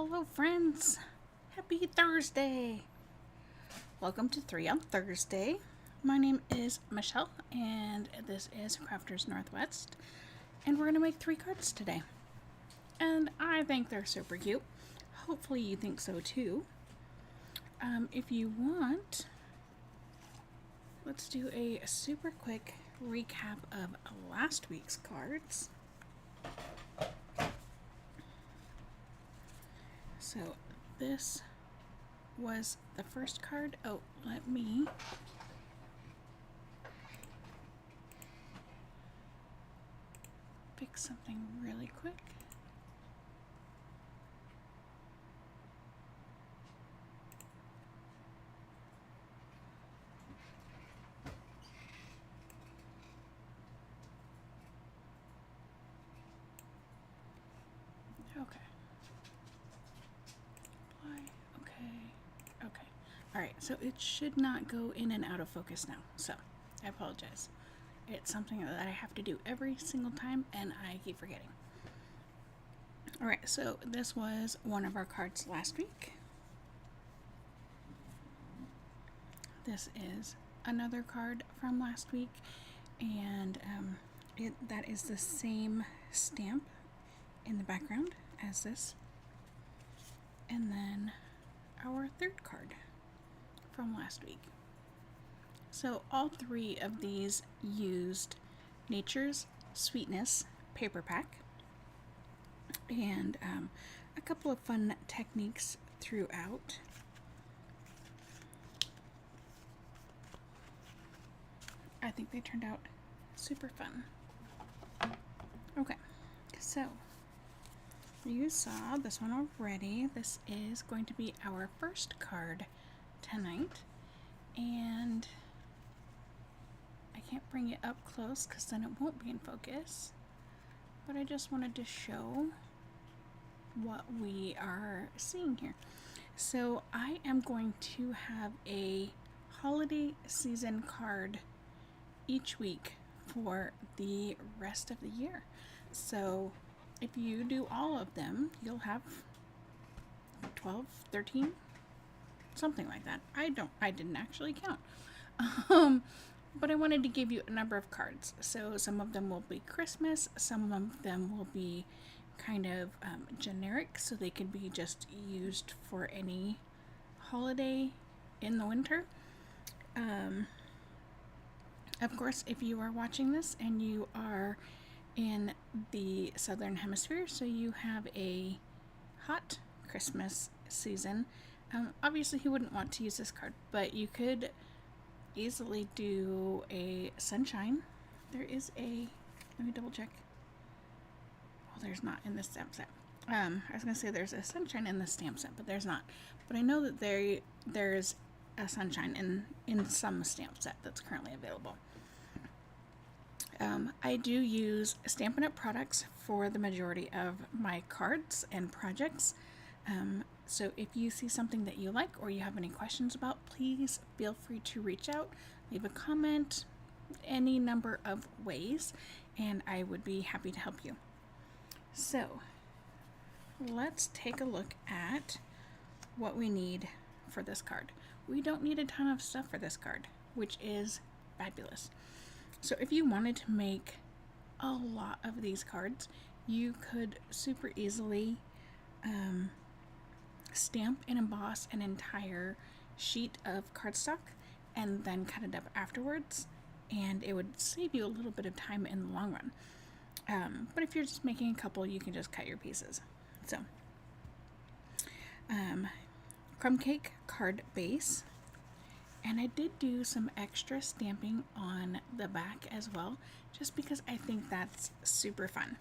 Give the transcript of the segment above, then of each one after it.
Hello, friends. Happy Thursday. Welcome to 3 on Thursday. My name is Michelle, and this is Crafters Northwest. And we're going to make 3 cards today. And I think they're super cute. Hopefully, you think so too. If you want, let's do a super quick recap of last week's cards. So this was the first card. Oh, let me pick something really quick. Okay. Okay. Alright, so it should not go in and out of focus now, so I apologize. It's something that I have to do every single time, and I keep forgetting. Alright, so this was one of our cards last week. This is another card from last week, and that is the same stamp in the background as this. And then our third card from last week. So all 3 of these used Nature's Sweetness paper pack, and a couple of fun techniques throughout. I think they turned out super fun. Okay, so you saw this one already. This is going to be our first card tonight, and I can't bring it up close because then it won't be in focus, but I just wanted to show what we are seeing here. So I am going to have a holiday season card each week for the rest of the year. So if you do all of them, you'll have 12, 13, something like that. I didn't actually count. But I wanted to give you a number of cards. So some of them will be Christmas, some of them will be kind of generic, so they could be just used for any holiday in the winter. Of course, if you are watching this and you are in the southern hemisphere, so you have a hot Christmas season, obviously you wouldn't want to use this card, but you could easily do a sunshine. There is a, let me double check. Well, there's not in the stamp set. I was gonna say there's a sunshine in the stamp set, but there's not. But I know that there's a sunshine in some stamp set that's currently available. I do use Stampin' Up! Products for the majority of my cards and projects. So if you see something that you like or you have any questions about, please feel free to reach out, leave a comment, any number of ways, and I would be happy to help you. So let's take a look at what we need for this card. We don't need a ton of stuff for this card, which is fabulous. So if you wanted to make a lot of these cards, you could super easily stamp and emboss an entire sheet of cardstock and then cut it up afterwards, and it would save you a little bit of time in the long run. But if you're just making a couple, you can just cut your pieces. So crumb cake card base. And I did do some extra stamping on the back as well, just because I think that's super fun.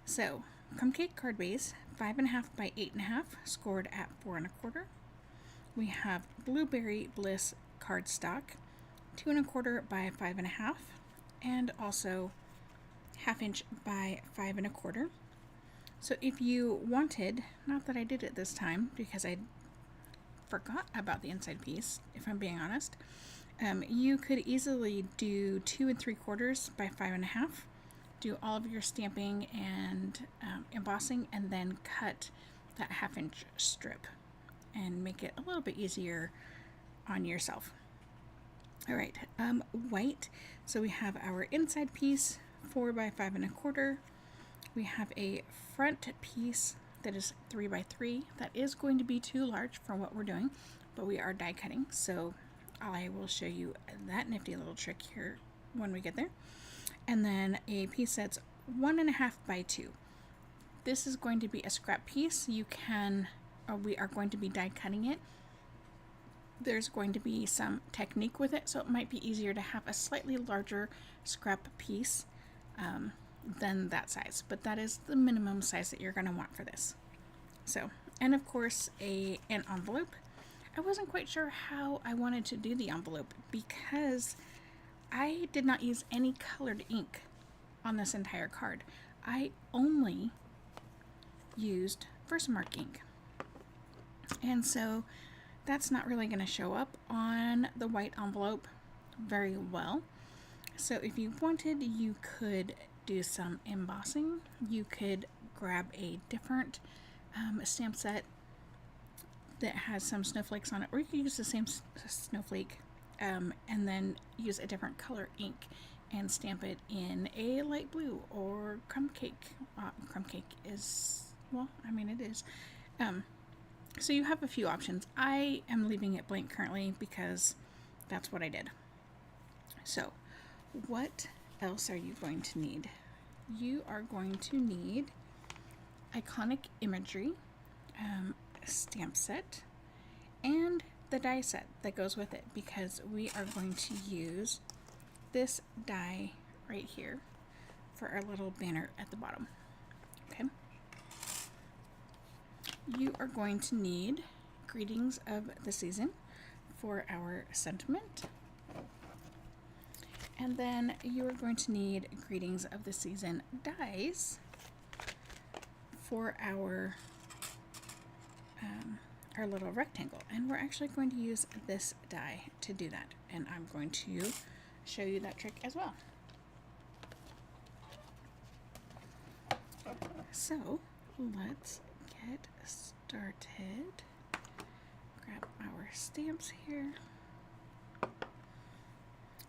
So, crumb cake card base, 5.5 by 8.5, scored at 4 1/4. We have blueberry bliss cardstock, 2 1/4 by 5.5, and also 1/2 inch by 5 1/4. So if you wanted, not that I did it this time because I forgot about the inside piece, if I'm being honest, you could easily do 2 3/4 by 5.5, do all of your stamping and embossing, and then cut that 1/2 inch strip and make it a little bit easier on yourself. All right, white. So we have our inside piece, 4 by 5 1/4. We have a front piece that is 3 by 3. That is going to be too large for what we're doing, but we are die cutting, so I will show you that nifty little trick here when we get there. And then a piece that's 1 1/2 by 2. This is going to be a scrap piece. We are going to be die cutting it. There's going to be some technique with it, so it might be easier to have a slightly larger scrap piece than that size, but that is the minimum size that you're going to want for this. So, and of course an envelope. I wasn't quite sure how I wanted to do the envelope because I did not use any colored ink on this entire card. I only used Versamark ink, and so that's not really going to show up on the white envelope very well. So if you wanted, you could do some embossing. You could grab a different stamp set that has some snowflakes on it, or you could use the same snowflake and then use a different color ink and stamp it in a light blue or crumb cake. Crumb cake is, well, I mean, it is. So you have a few options. I am leaving it blank currently because that's what I did. So what else are you going to need? You are going to need iconic imagery, stamp set, and the die set that goes with it, because we are going to use this die right here for our little banner at the bottom. Okay. You are going to need Greetings of the Season for our sentiment. And then you are going to need Greetings of the Season dies for our little rectangle. And we're actually going to use this die to do that. And I'm going to show you that trick as well. So let's get started. Grab our stamps here.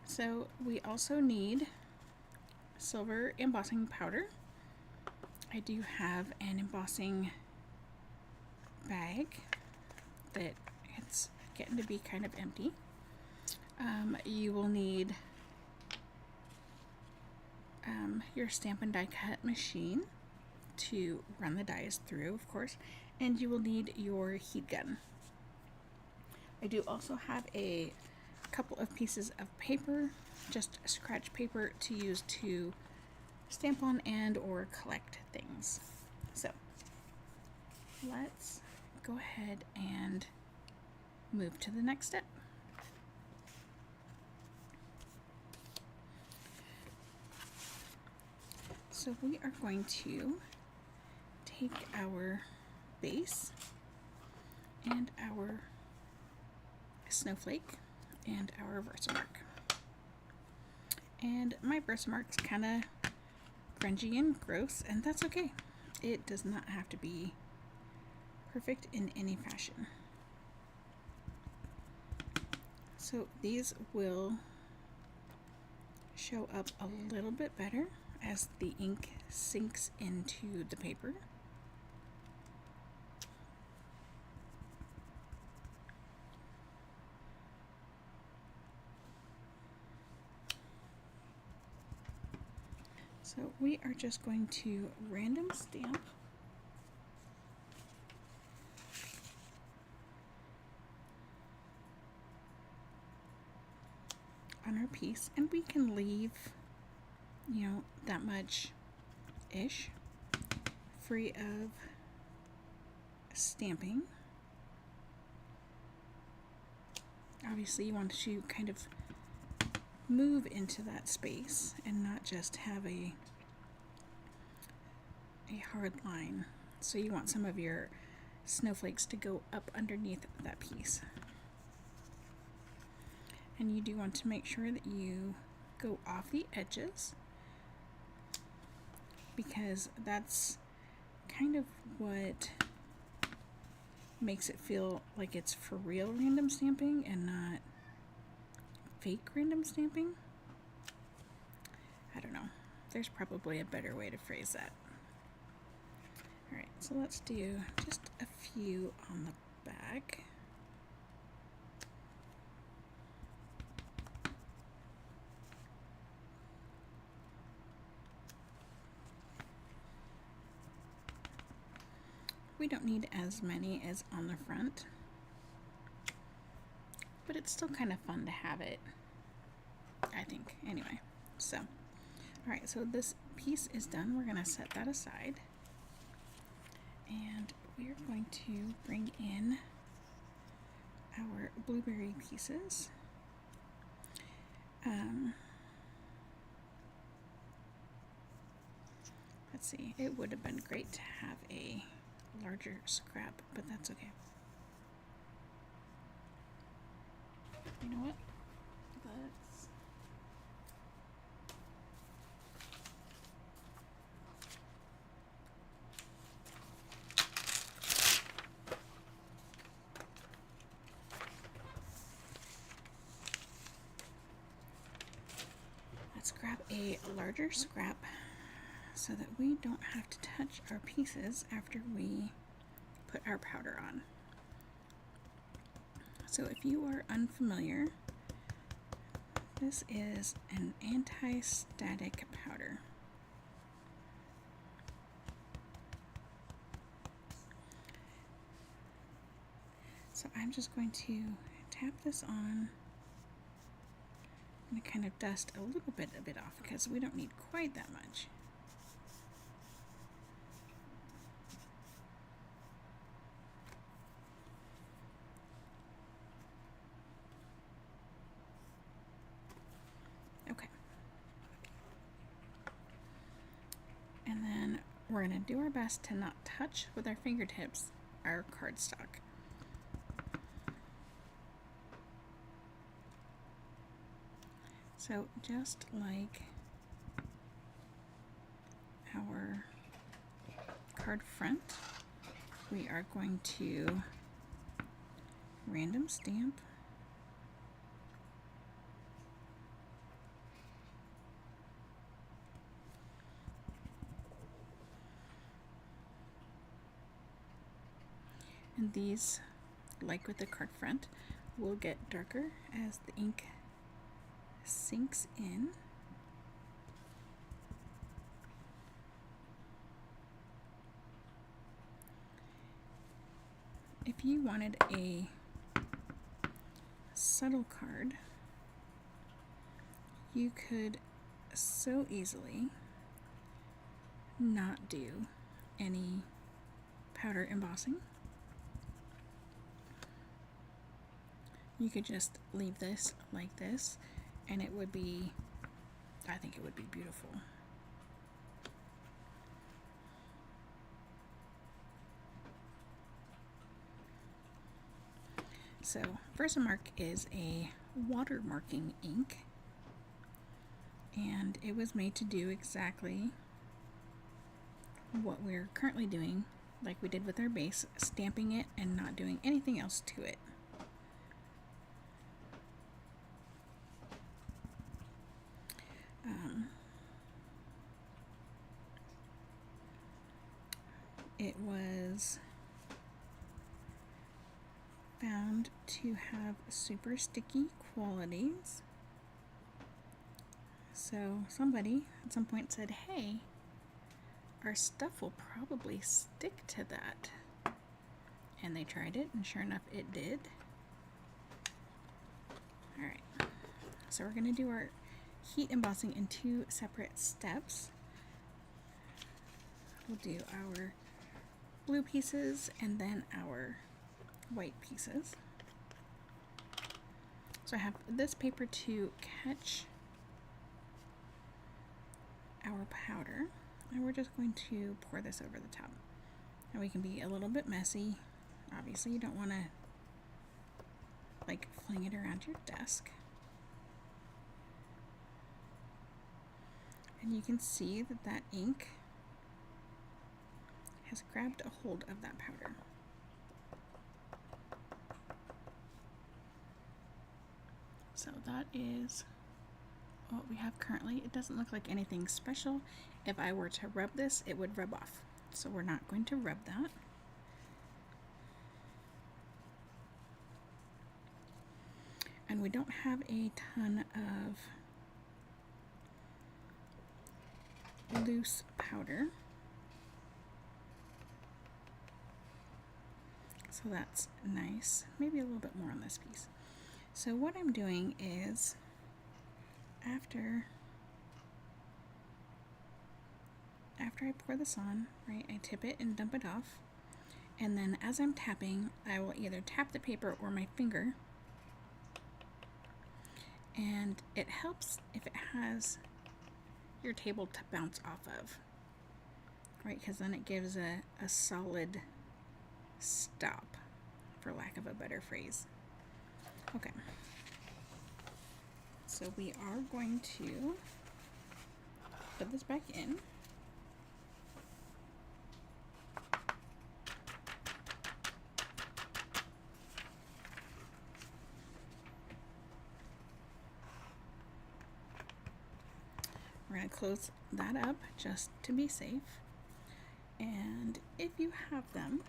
So we also need silver embossing powder. I do have an embossing bag that it's getting to be kind of empty. You will need your Stampin' Die Cut machine to run the dies through, of course, and you will need your heat gun. I do also have a couple of pieces of paper, just scratch paper to use to stamp on and or collect things. So let's go ahead and move to the next step. So we are going to take our base and our snowflake and our Versamark. And my Versamark's kind of grungy and gross, and that's okay. It does not have to be perfect in any fashion. So these will show up a little bit better as the ink sinks into the paper. So we are just going to random stamp on our piece, and we can leave, you know, that much-ish free of stamping. Obviously you want to kind of move into that space and not just have a hard line. So you want some of your snowflakes to go up underneath that piece. And you do want to make sure that you go off the edges, because that's kind of what makes it feel like it's for real random stamping and not fake random stamping. I don't know. There's probably a better way to phrase that. Alright, so let's do just a few on the back. We don't need as many as on the front, but it's still kind of fun to have it, I think. Anyway, so, alright, so this piece is done. We're going to set that aside, and we are going to bring in our blueberry pieces. Let's see, it would have been great to have a larger scrap, but that's okay. You know what? Let's grab a larger scrap so that we don't have to touch our pieces after we put our powder on. So if you are unfamiliar, this is an anti-static powder. So I'm just going to tap this on and kind of dust a little bit of it off because we don't need quite that much. Okay. And then we're going to do our best to not touch with our fingertips our cardstock. So just like our card front, we are going to random stamp and these, like with the card front, will get darker as the ink sinks in. If you wanted a subtle card, you could so easily not do any powder embossing. You could just leave this like this, and it would be, I think it would be beautiful. So, Versamark is a watermarking ink, and it was made to do exactly what we're currently doing, like we did with our base, stamping it and not doing anything else to it. It was found to have super sticky qualities. So somebody at some point said, hey, our stuff will probably stick to that. And they tried it, and sure enough, it did. Alright, so we're going to do our heat embossing in 2 separate steps. We'll do our blue pieces and then our white pieces. So I have this paper to catch our powder, and we're just going to pour this over the top. And we can be a little bit messy. Obviously, you don't want to like fling it around your desk. And you can see that that ink has grabbed a hold of that powder. So that is what we have currently. It doesn't look like anything special. If I were to rub this, it would rub off. So we're not going to rub that. And we don't have a ton of loose powder. So that's nice. Maybe a little bit more on this piece. So what I'm doing is, after I pour this on, right, I tip it and dump it off. And then as I'm tapping, I will either tap the paper or my finger. And it helps if it has your table to bounce off of, right? Because then it gives a solid stop, for lack of a better phrase. Okay. So we are going to put this back in. We're going to close that up just to be safe. And if you have them,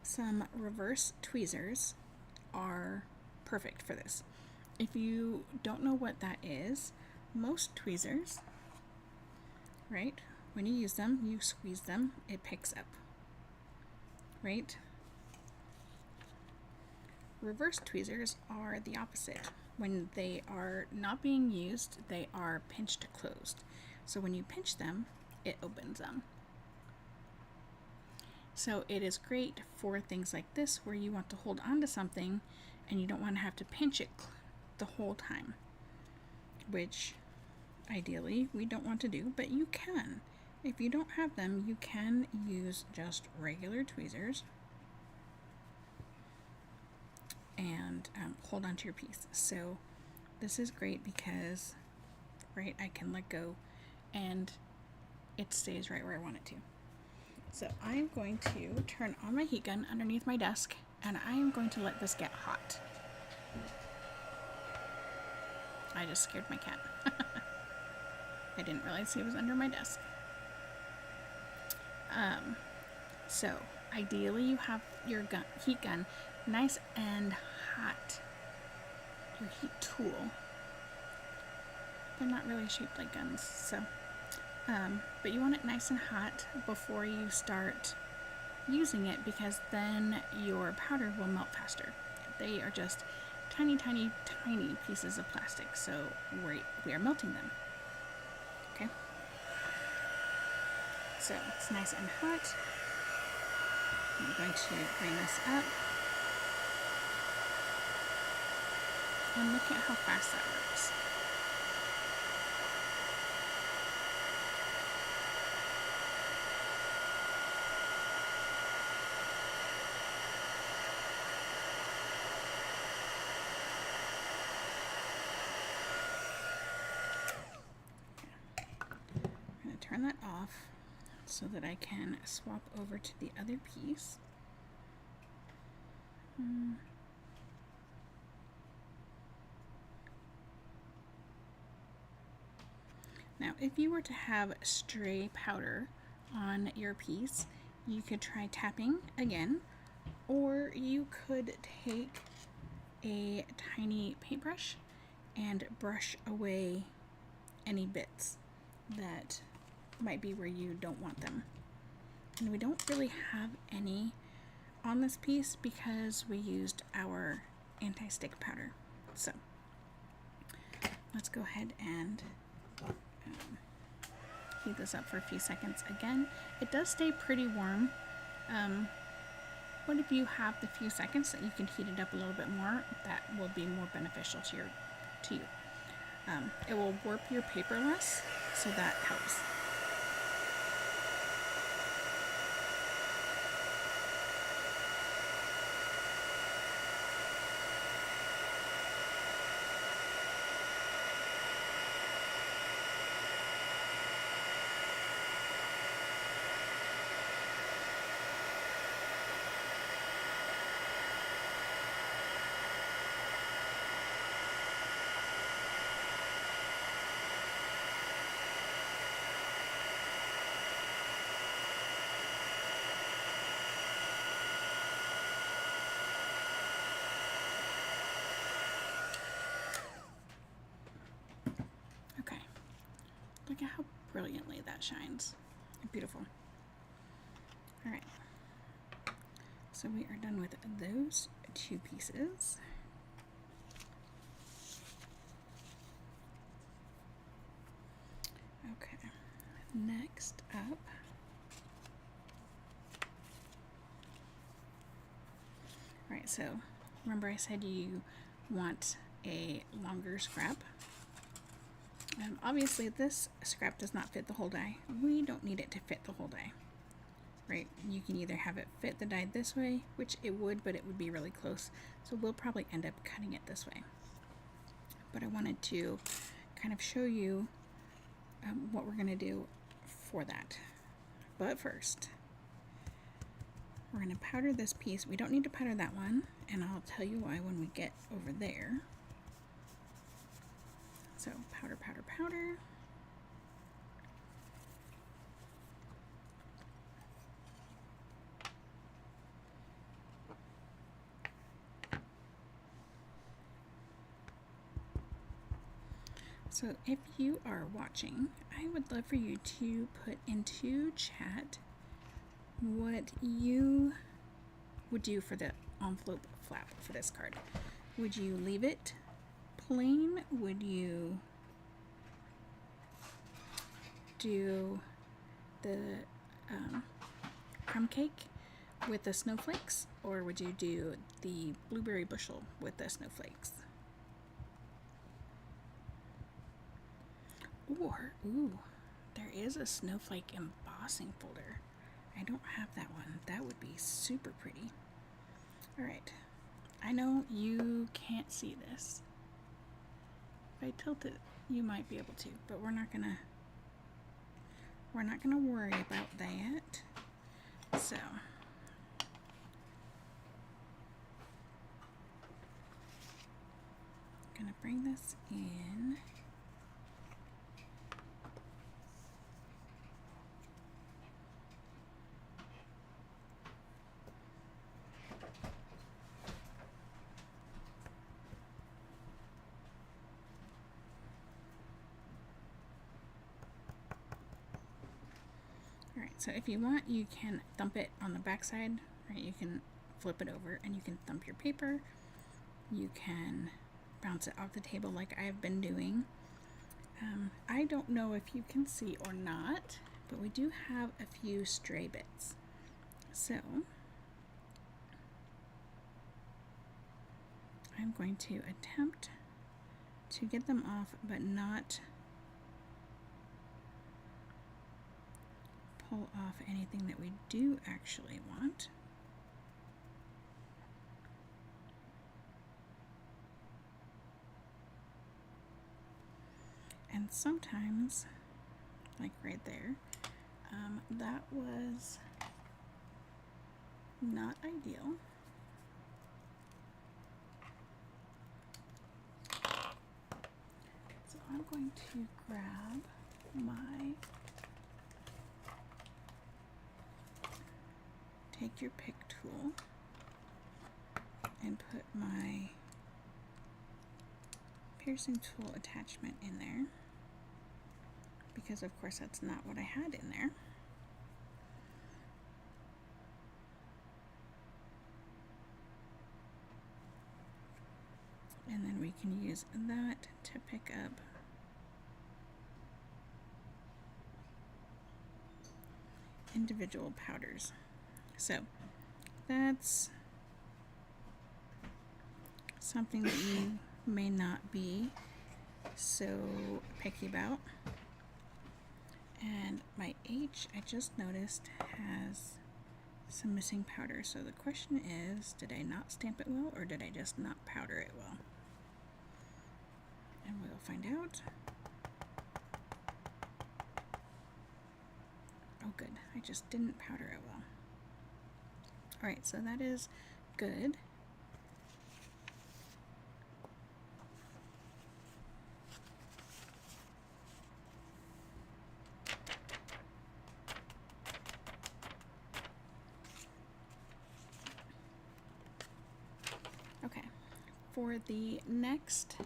some reverse tweezers are perfect for this. If you don't know what that is, most tweezers, right, when you use them, you squeeze them, it picks up, right? Reverse tweezers are the opposite. When they are not being used, they are pinched closed. So when you pinch them, it opens them. So it is great for things like this where you want to hold on to something and you don't want to have to pinch it the whole time, which ideally we don't want to do, but you can. If you don't have them, you can use just regular tweezers and hold on to your piece. So this is great because, right, I can let go and it stays right where I want it to. So I'm going to turn on my heat gun underneath my desk and I am going to let this get hot. I just scared my cat. I didn't realize he was under my desk. So ideally you have your heat gun nice and hot. Your heat tool. They're not really shaped like guns, so but you want it nice and hot before you start using it, because then your powder will melt faster. They are just tiny, tiny, tiny pieces of plastic, so we are melting them. Okay? So it's nice and hot. I'm going to bring this up. And look at how fast that works. I'm going to turn that off so that I can swap over to the other piece. Now, if you were to have stray powder on your piece, you could try tapping again, or you could take a tiny paintbrush and brush away any bits that might be where you don't want them. And we don't really have any on this piece because we used our anti-stick powder. So let's go ahead and heat this up for a few seconds again. It does stay pretty warm, but if you have the few seconds that you can heat it up a little bit more, that will be more beneficial to you. It will warp your paper less, so that helps. Look at how brilliantly that shines. Beautiful. All right. So we are done with those 2 pieces. Okay. Next up, all right, so remember I said you want a longer scrap. Obviously this scrap does not fit the whole die. We don't need it to fit the whole die, right? You can either have it fit the die this way, which it would, but it would be really close. So we'll probably end up cutting it this way. But I wanted to kind of show you what we're going to do for that. But first, we're going to powder this piece. We don't need to powder that one, and I'll tell you why when we get over there. So powder, powder, powder. So if you are watching, I would love for you to put into chat what you would do for the envelope flap for this card. Would you leave it plain? Would you do the crumb cake with the snowflakes, or would you do the blueberry bushel with the snowflakes? Or, ooh, there is a snowflake embossing folder. I don't have that one. That would be super pretty. All right, I know you can't see this. If I tilt it, you might be able to, but we're not gonna worry about that. So, I'm gonna bring this in. Alright, so if you want, you can thump it on the back side, right? You can flip it over and you can thump your paper. You can bounce it off the table like I've been doing. I don't know if you can see or not, but we do have a few stray bits. So I'm going to attempt to get them off, but not pull off anything that we do actually want. And sometimes, like right there, that was not ideal. So I'm going to grab my take your pick tool and put my piercing tool attachment in there, because of course that's not what I had in there. And then we can use that to pick up individual powders. So that's something that you may not be so picky about. And my H, I just noticed, has some missing powder. So the question is, did I not stamp it well, or did I just not powder it well? And we'll find out. Oh good, I just didn't powder it well. Alright, so that is good. Okay, for the next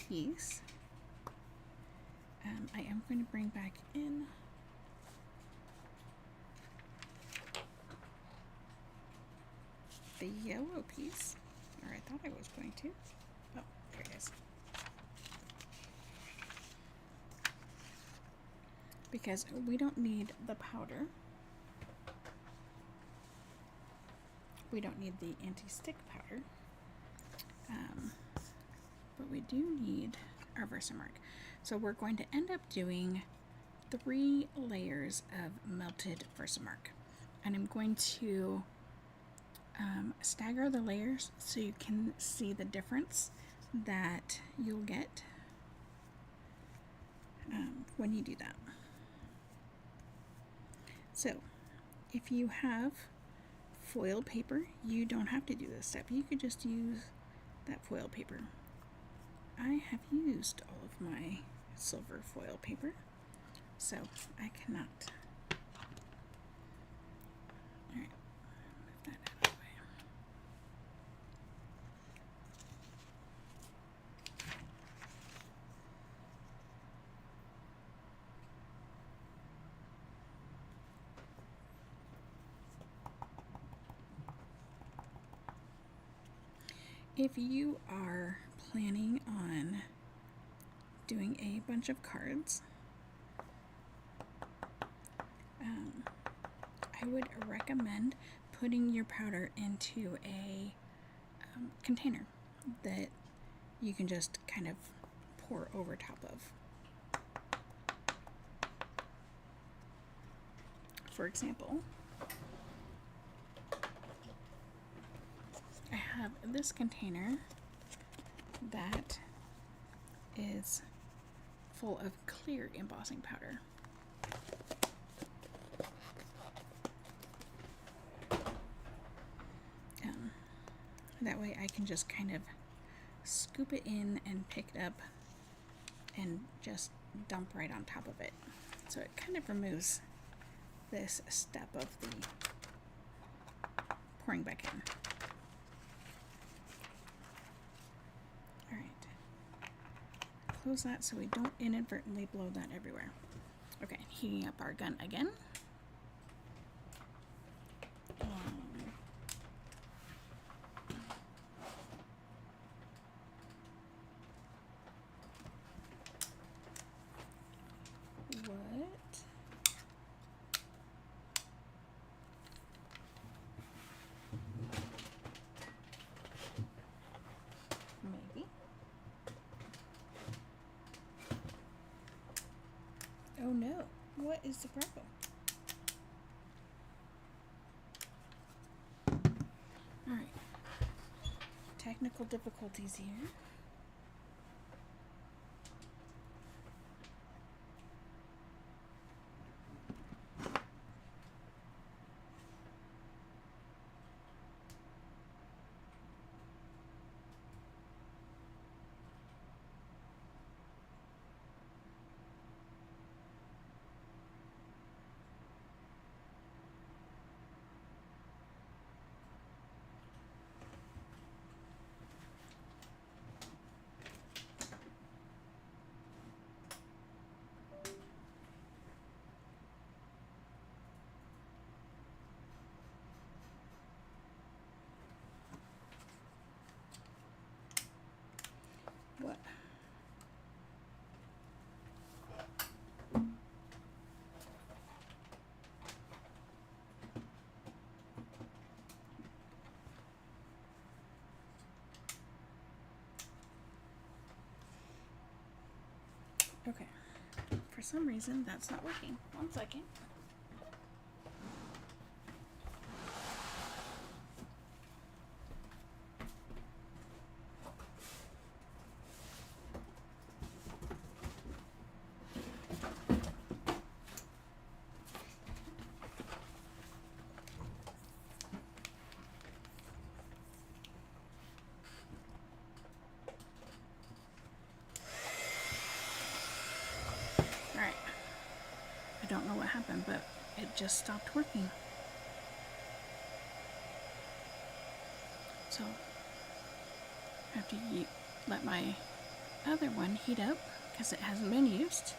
piece, I am going to bring back in the yellow piece, or I thought I was going to. Oh, there it is. Because we don't need the powder. We don't need the anti-stick powder. But we do need our Versamark. So we're going to end up doing 3 layers of melted Versamark. And I'm going to stagger the layers so you can see the difference that you'll get when you do that. So if you have foil paper, you don't have to do this step. You could just use that foil paper. I have used all of my silver foil paper, so I cannot. Alright, move that out of the way. If you are planning on doing a bunch of cards, I would recommend putting your powder into a container that you can just kind of pour over top of. For example, I have this container that is full of clear embossing powder. That way I can just kind of scoop it in and pick it up and just dump right on top of it. So it kind of removes this step of the pouring back in. Alright. Close that so we don't inadvertently blow that everywhere. Okay, heating up our gun again. Oh no, what is the problem? Alright, technical difficulties here. What? Okay, for some reason that's not working. 1 second. Alright, I don't know what happened, but it just stopped working. So I have to let my other one heat up because it hasn't been used.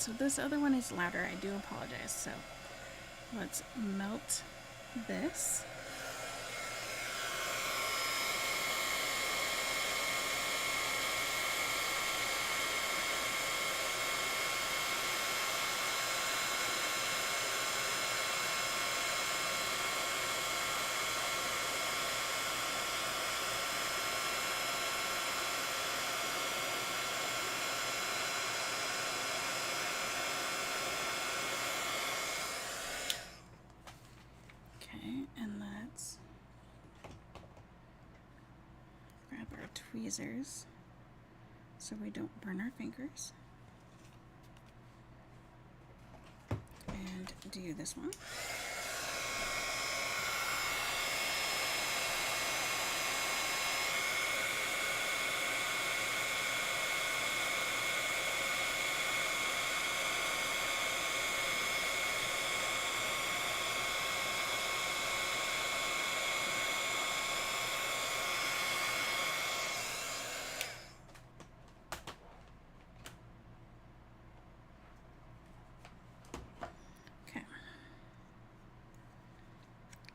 so this other one is louder. I do apologize. So let's melt this. And let's grab our tweezers so we don't burn our fingers. And do this one.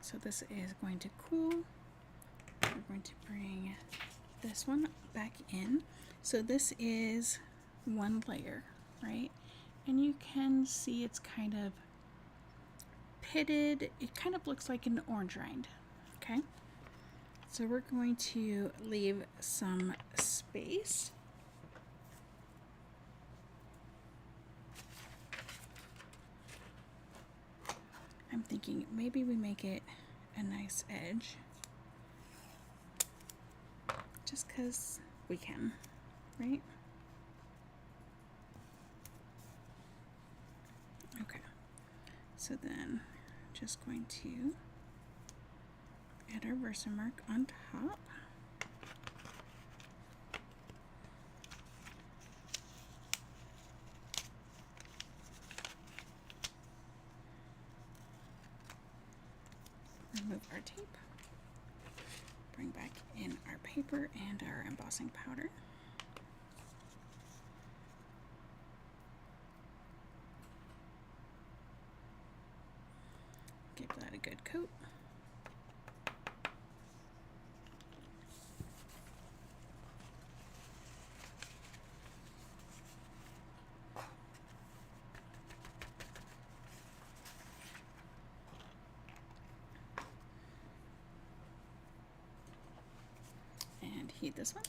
So this is going to cool. We're going to bring this one back in. So this is one layer, right? And you can see it's kind of pitted. It kind of looks like an orange rind, okay? So we're going to leave some space. I'm thinking maybe we make it a nice edge, just because we can, right? Okay, so then just going to add our Versamark on top. Remove our tape, bring back in our paper and our embossing powder. Give that a good coat. And heat this one.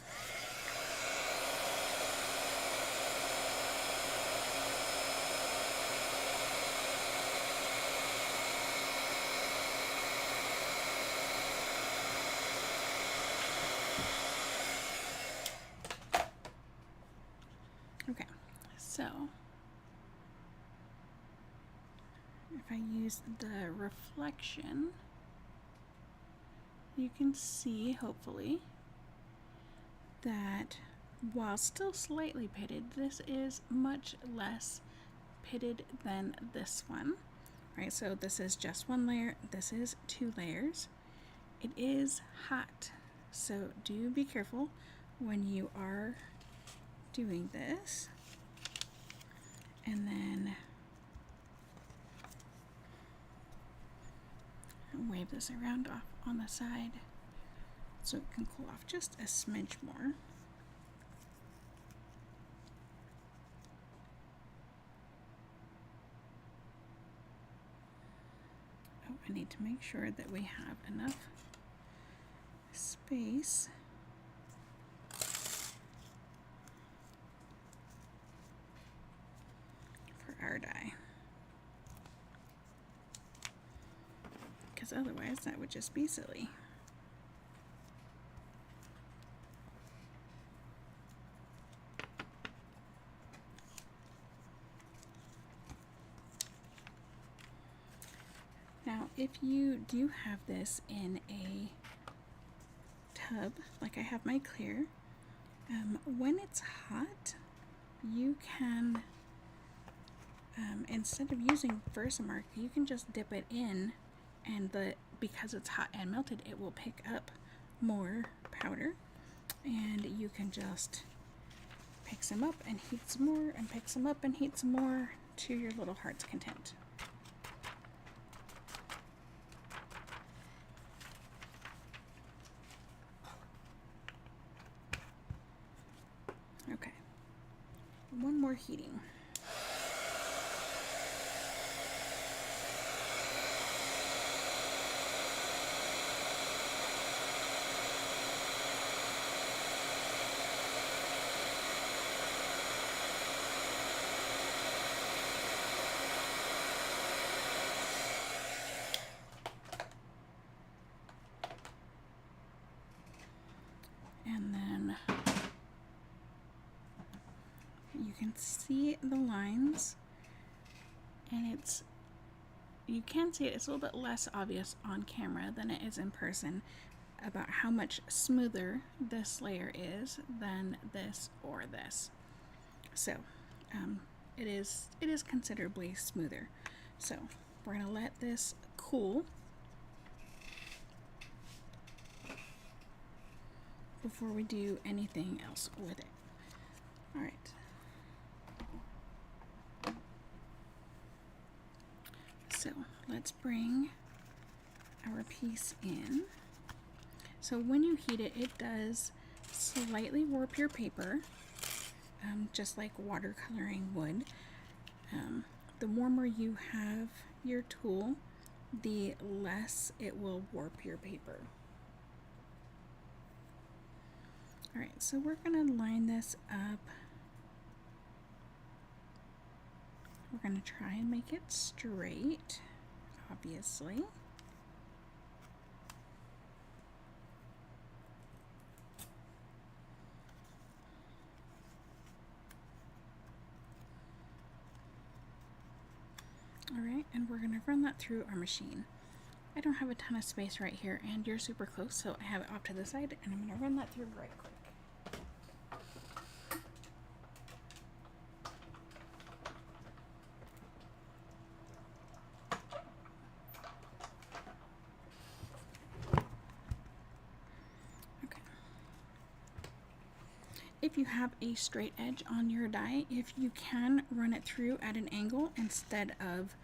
Okay, so if I use the reflection, you can see, hopefully, that while still slightly pitted, this is much less pitted than this one, right? So this is just one layer, this is 2 layers. It is hot, so do be careful when you are doing this. And then wave this around off on the side so it can cool off just a smidge more. Oh, I need to make sure that we have enough space for our die, because otherwise that would just be silly. Now, if you do have this in a tub, like I have my clear, when it's hot, you can, instead of using Versamark, you can just dip it in, and because it's hot and melted, it will pick up more powder, and you can just pick some up and heat some more, and pick some up and heat some more to your little heart's content. Okay, one more heating. And then you can see the lines, and you can see it's a little bit less obvious on camera than it is in person about how much smoother this layer is than this or this. So it is considerably smoother. So we're gonna let this cool before we do anything else with it. All right. So let's bring our piece in. So when you heat it, it does slightly warp your paper, just like watercoloring would. The warmer you have your tool, the less it will warp your paper. All right, so we're gonna line this up. We're gonna try and make it straight, obviously. All right, and we're gonna run that through our machine. I don't have a ton of space right here, and you're super close, so I have it off to the side, and I'm gonna run that through right quick. If you have a straight edge on your die, if you can run it through at an angle instead of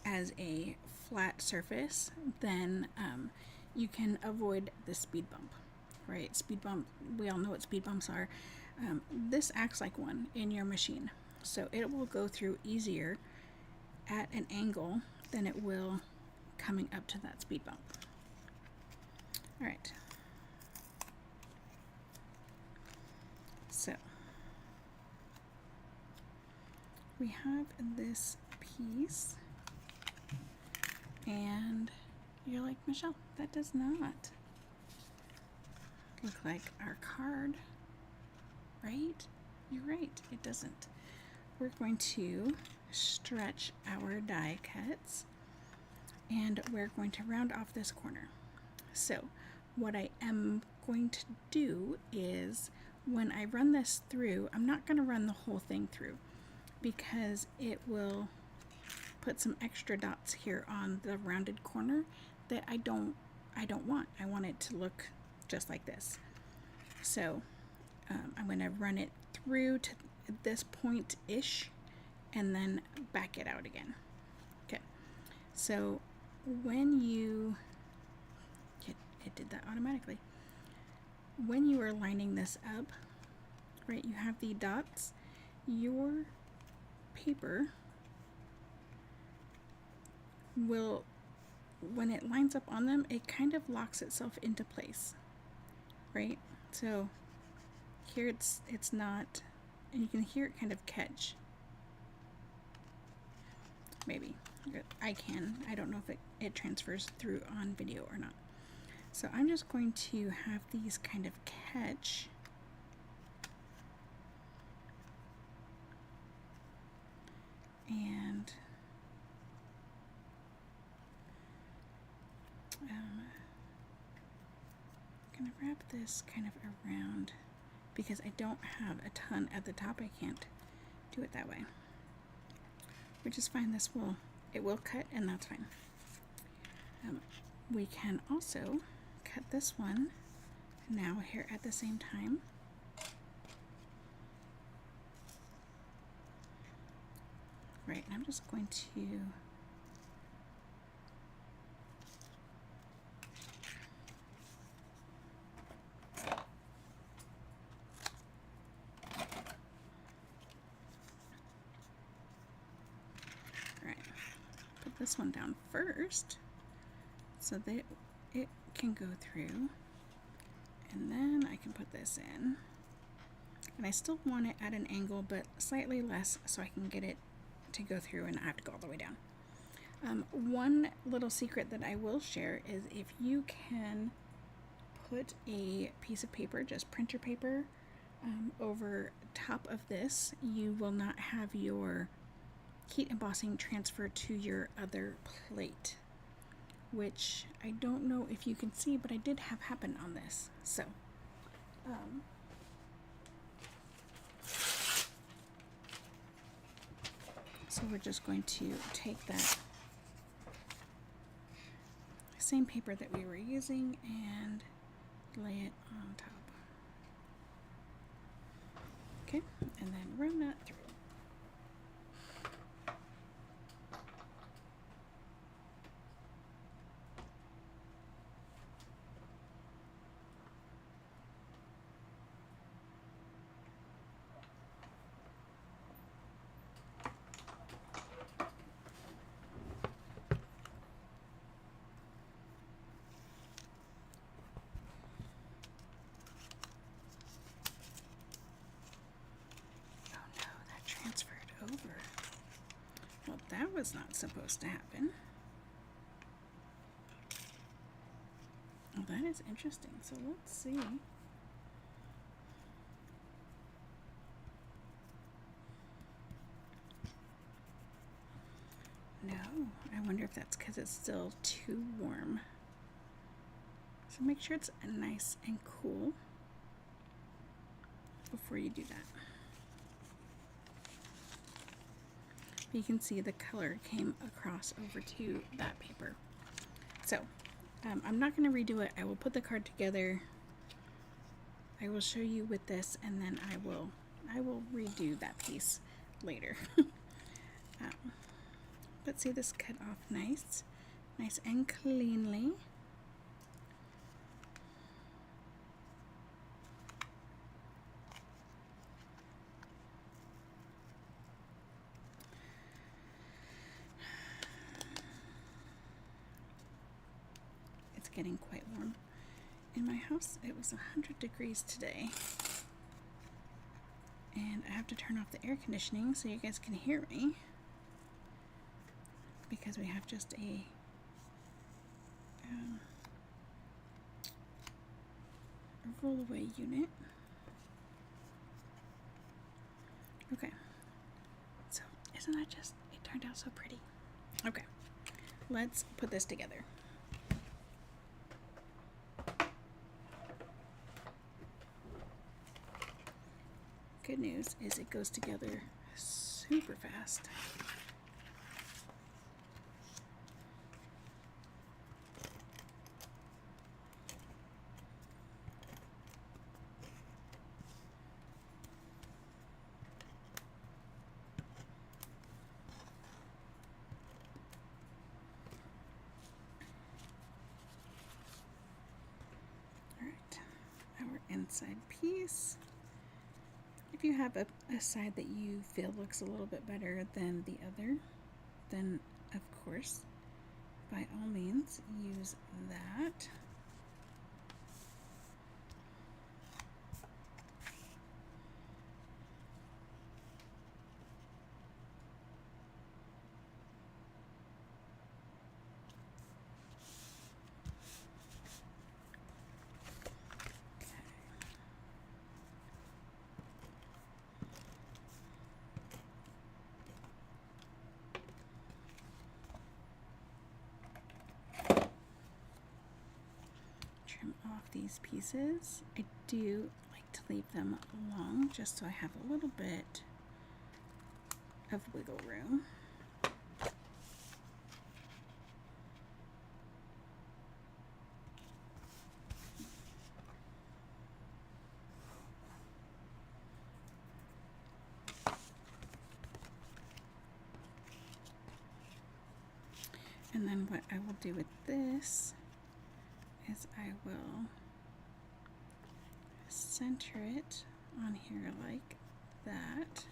as a flat surface, then you can avoid the speed bump, right? Speed bump, we all know what speed bumps are. This acts like one in your machine, so it will go through easier at an angle than it will coming up to that speed bump. All right. So we have this piece, and you're like, Michelle, that does not look like our card, right? You're right, it doesn't. We're going to stretch our die cuts, and we're going to round off this corner. So what I am going to do is, when I run this through, I'm not going to run the whole thing through because it will put some extra dots here on the rounded corner that I don't want. I want it to look just like this. So I'm going to run it through to this point-ish and then back it out again. Okay, so when you, it did that automatically. When you are lining this up, right, you have the dots, your paper will, when it lines up on them, it kind of locks itself into place, right? So here it's not, and you can hear it kind of catch. Maybe. I don't know if it transfers through on video or not. So I'm just going to have these kind of catch. And I'm gonna wrap this kind of around because I don't have a ton at the top. I can't do it that way, which is fine. It will cut, and that's fine. We can also cut this one now here at the same time. just going to put this one down first so that it can go through, and then I can put this in, and I still want it at an angle but slightly less so I can get it to go through and I have to go all the way down. One little secret that I will share is if you can put a piece of paper, just printer paper, over top of this, you will not have your heat embossing transfer to your other plate, which I don't know if you can see, but I did have happen on this. So so we're just going to take that same paper that we were using and lay it on top. Okay, and then run that through. Transferred over. Well, that was not supposed to happen. Well, that is interesting. So let's see. No, I wonder if that's because it's still too warm. So make sure it's nice and cool before you do that. You can see the color came across over to that paper. So I'm not going to redo it. I will put the card together. I will show you with this, and then I will redo that piece later. But see, this cut off nice and cleanly. Getting quite warm in my house. It was 100 degrees today, and I have to turn off the air conditioning so you guys can hear me because we have just a roll-away unit. Okay, so isn't that just, it turned out so pretty. Okay, let's put this together. Good news is it goes together super fast. All right, our inside piece. If you have a side that you feel looks a little bit better than the other, then of course, by all means, use that. Trim off these pieces. I do like to leave them long just so I have a little bit of wiggle room. And then what I will do with this is I will center it on here like that,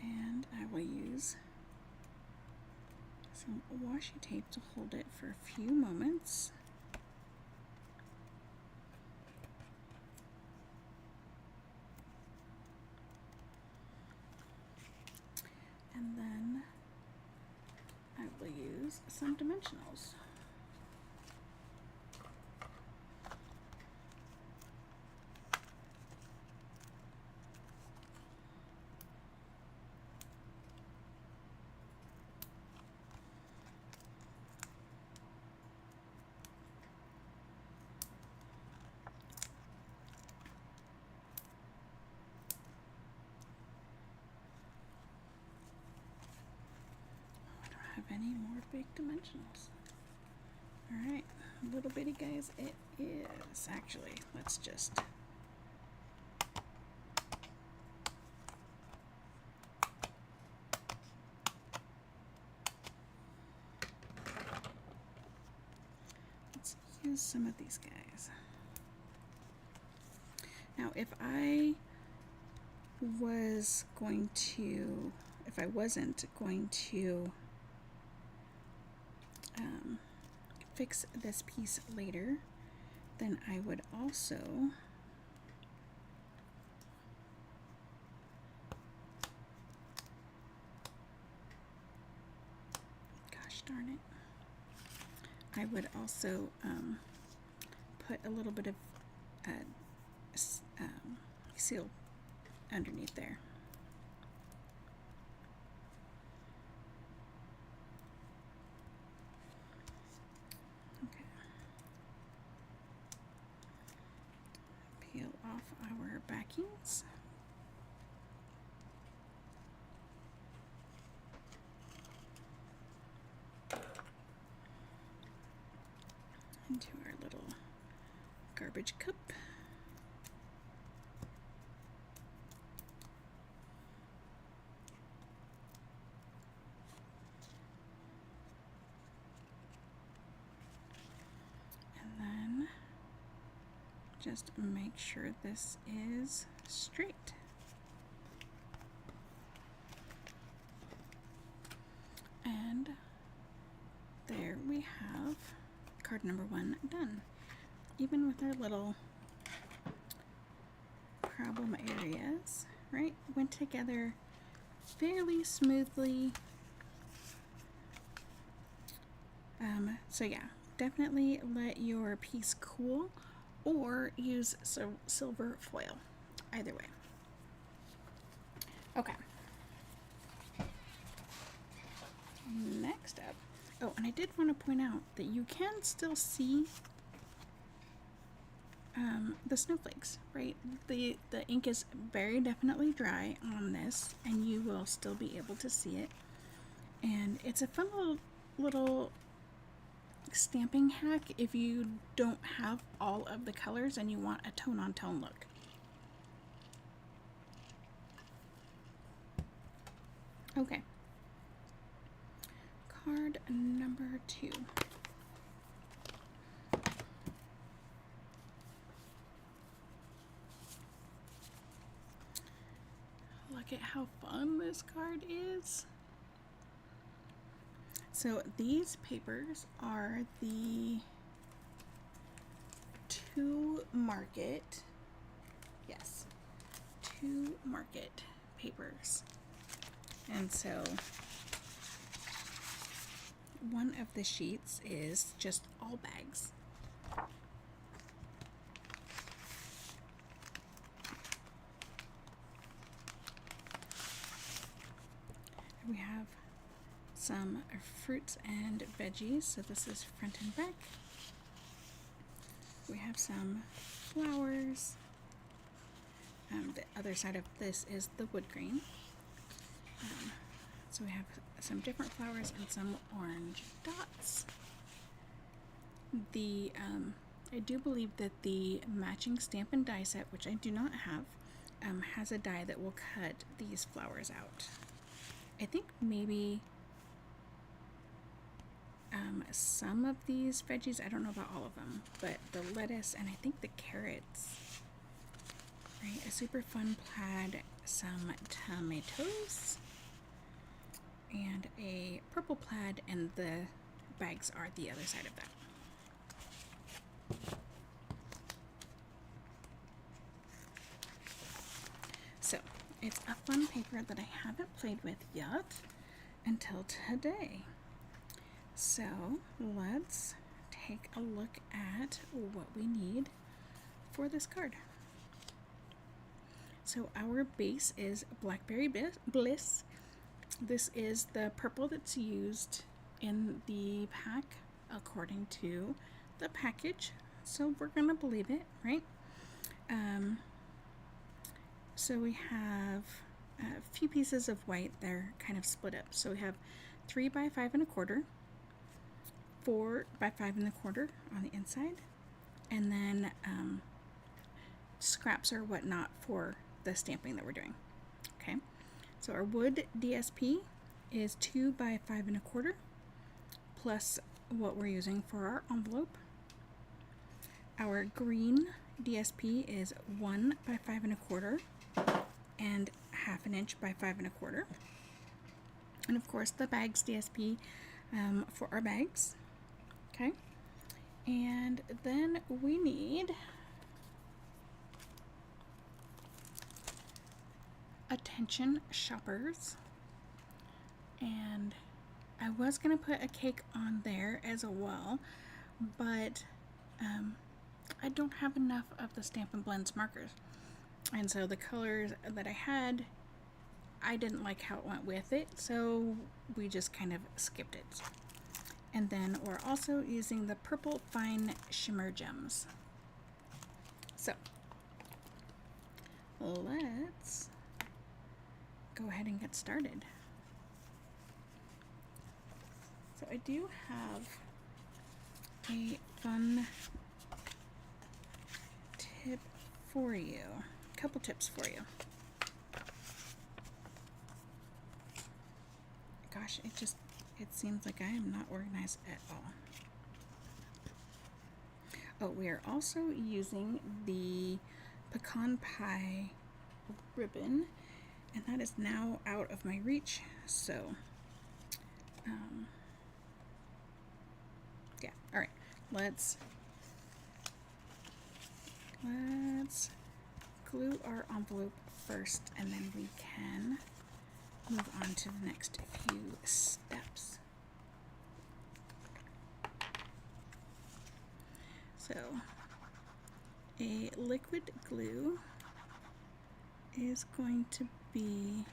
and I will use some washi tape to hold it for a few moments. And then I will use some dimensionals. Have any more big dimensionals. All right, little bitty guys, it is actually, let's just let's use some of these guys. Now if I wasn't going to fix this piece later, then I would also gosh darn it, I would also put a little bit of seal underneath there. Peel off our backings. Into our little garbage cup. Just make sure this is straight. And there we have card number 1 done. Even with our little problem areas, right, went together fairly smoothly. So yeah, definitely let your piece cool or use silver foil, either way. Okay. Next up, oh, and I did want to point out that you can still see the snowflakes, right? The ink is very definitely dry on this, and you will still be able to see it. And it's a fun little stamping hack if you don't have all of the colors and you want a tone-on-tone look. Okay. Card number 2. Look at how fun this card is. So these papers are the To Market, yes, To Market papers. And so one of the sheets is just all bags. We have some fruits and veggies, so this is front and back. We have some flowers. The other side of this is the wood grain. So we have some different flowers and some orange dots. I do believe that the matching stamp and die set, which I do not have, has a die that will cut these flowers out. I think maybe some of these veggies. I don't know about all of them, but the lettuce and I think the carrots. Right, a super fun plaid, some tomatoes, and a purple plaid, and the bags are the other side of that. So it's a fun paper that I haven't played with yet until today. So let's take a look at what we need for this card. So our base is Blackberry Bliss. This is the purple that's used in the pack according to the package. So we're gonna believe it, right? So we have a few pieces of white. They're kind of split up. So we have 3 by 5 1/4, 4 by 5 1/4 on the inside, and then scraps or whatnot for the stamping that we're doing. Okay, so our wood DSP is 2 by 5 1/4 plus what we're using for our envelope. Our green DSP is 1 by 5 1/4 and 1/2 inch by 5 1/4, and of course the bags DSP for our bags. Okay, and then we need attention shoppers, and I was gonna put a cake on there as well, but I don't have enough of the Stampin' Blends markers, and so the colors that I had, I didn't like how it went with it, so we just kind of skipped it. And then we're also using the purple fine shimmer gems. So let's go ahead and get started. So I do have a fun tip for you, a couple tips for you. Gosh, it seems like I am not organized at all. Oh, we are also using the pecan pie ribbon, and that is now out of my reach, so yeah. All right, let's glue our envelope first, and then we can move on to the next few steps. So a liquid glue is going to be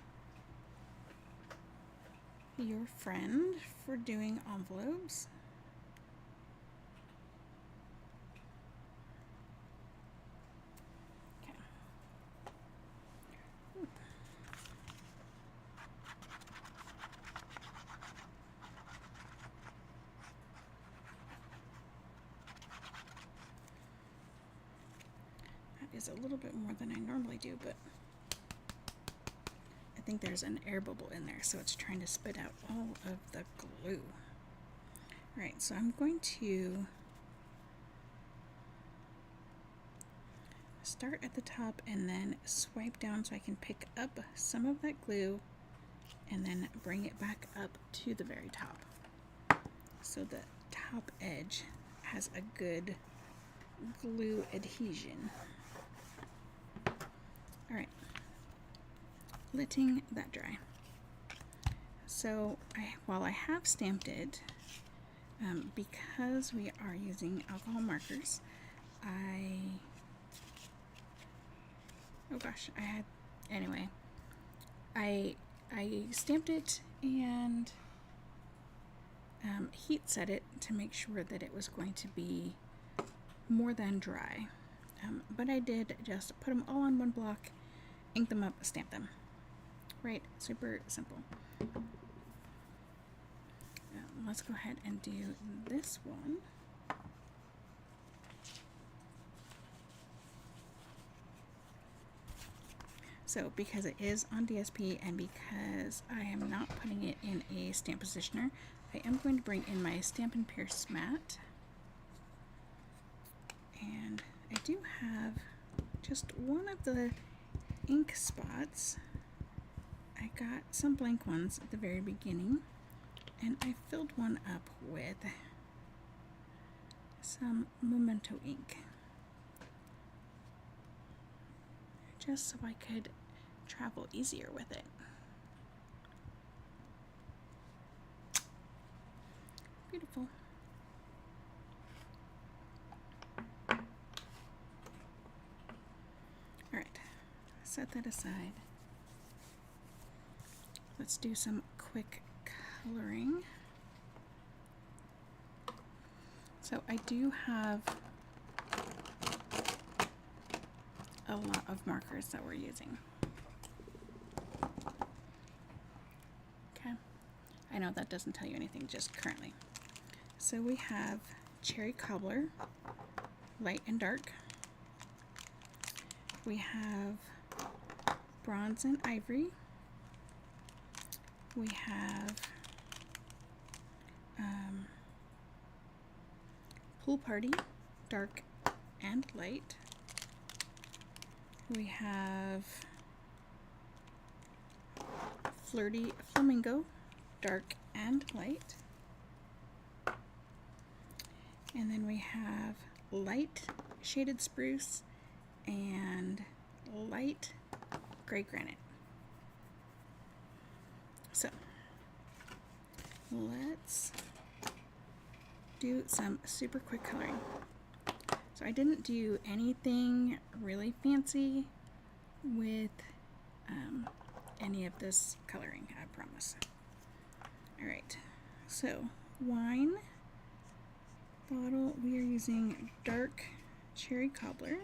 your friend for doing envelopes. Okay. That is a little bit more than I normally do, but I think there's an air bubble in there, so it's trying to spit out all of the glue. Alright, so I'm going to start at the top and then swipe down so I can pick up some of that glue and then bring it back up to the very top, so the top edge has a good glue adhesion. Alright, letting that dry. So while I have stamped it, because we are using alcohol markers, I stamped it and heat set it to make sure that it was going to be more than dry. But I did just put them all on one block, ink them up, stamp them. Right, super simple. Let's go ahead and do this one. So because it is on DSP and because I am not putting it in a stamp positioner, I am going to bring in my Stampin' Pierce mat. And I do have just one of the ink spots. I got some blank ones at the very beginning, and I filled one up with some Memento ink, just so I could travel easier with it. Beautiful. Alright, set that aside. Let's do some quick coloring. So I do have a lot of markers that we're using. Okay, I know that doesn't tell you anything just currently. So we have Cherry Cobbler, light and dark. We have Bronze and Ivory. We have Pool Party, dark and light. We have Flirty Flamingo, dark and light. And then we have Light Shaded Spruce and Light Gray Granite. So let's do some super quick coloring. So I didn't do anything really fancy with any of this coloring, I promise. Alright, so wine bottle, we are using dark Cherry Cobbler.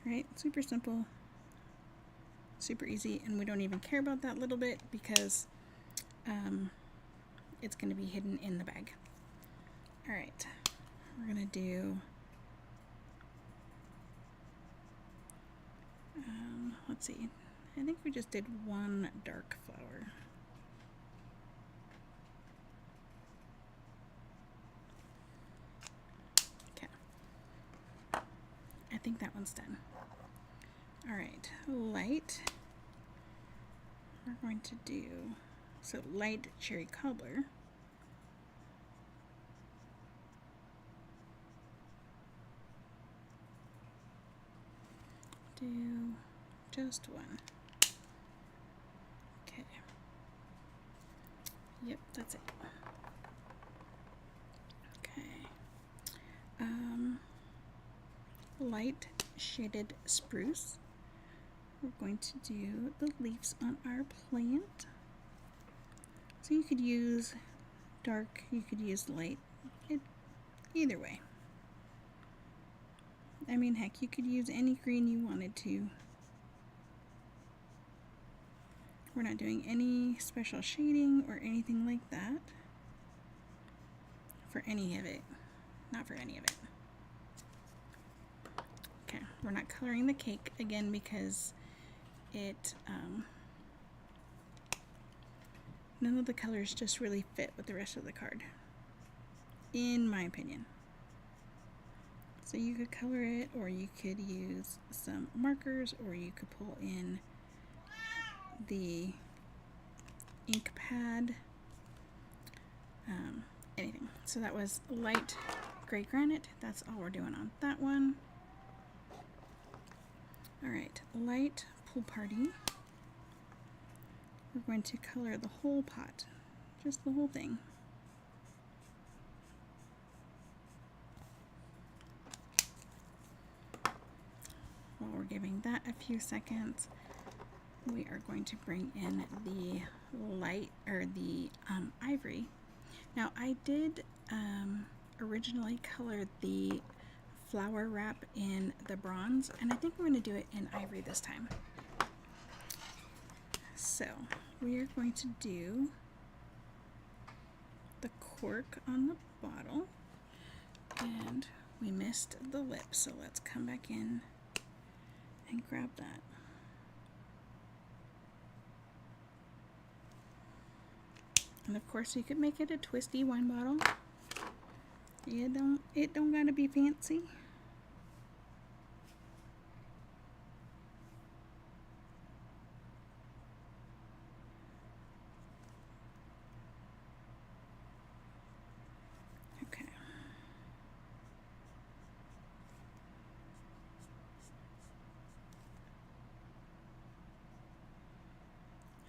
Right, super simple, super easy, and we don't even care about that little bit because it's going to be hidden in the bag. Alright, we're going to do let's see, I think we just did one dark flower. Okay, I think that one's done. Alright, light, we're going to do, so light Cherry Cobbler. Do just one. Okay. Yep, that's it. Okay. Light Shaded Spruce. We're going to do the leaves on our plant. So you could use dark, you could use light, either way. I mean, heck, you could use any green you wanted to. We're not doing any special shading or anything like that for any of it. Not for any of it. Okay, we're not coloring the cake again because it, none of the colors just really fit with the rest of the card, in my opinion. So you could color it, or you could use some markers, or you could pull in the ink pad, anything. So that was light Gray Granite. That's all we're doing on that one. Alright, light Pool Party. We're going to color the whole pot, just the whole thing. While we're giving that a few seconds, we are going to bring in the light, or the ivory. Now I did originally color the flower wrap in the bronze, and I think I'm going to do it in ivory this time. So we are going to do the cork on the bottle, and we missed the lip, so let's come back in and grab that. And of course you could make it a twisty wine bottle. It don't gotta be fancy. Okay.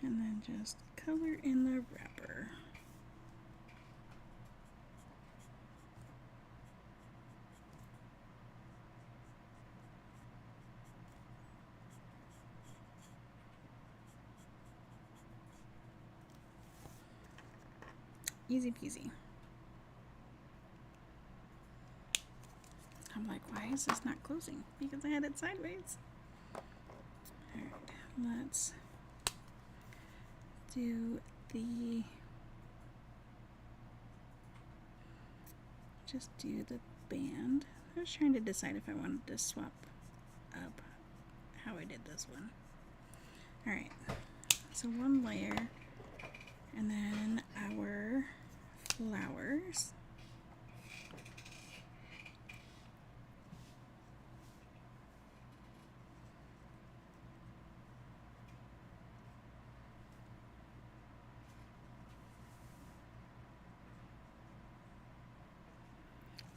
And then just color in the wrapper. Easy peasy. I'm like, why is this not closing? Because I had it sideways. Alright, let's do the band. I was trying to decide if I wanted to swap up how I did this one. Alright, so one layer, and then our flowers.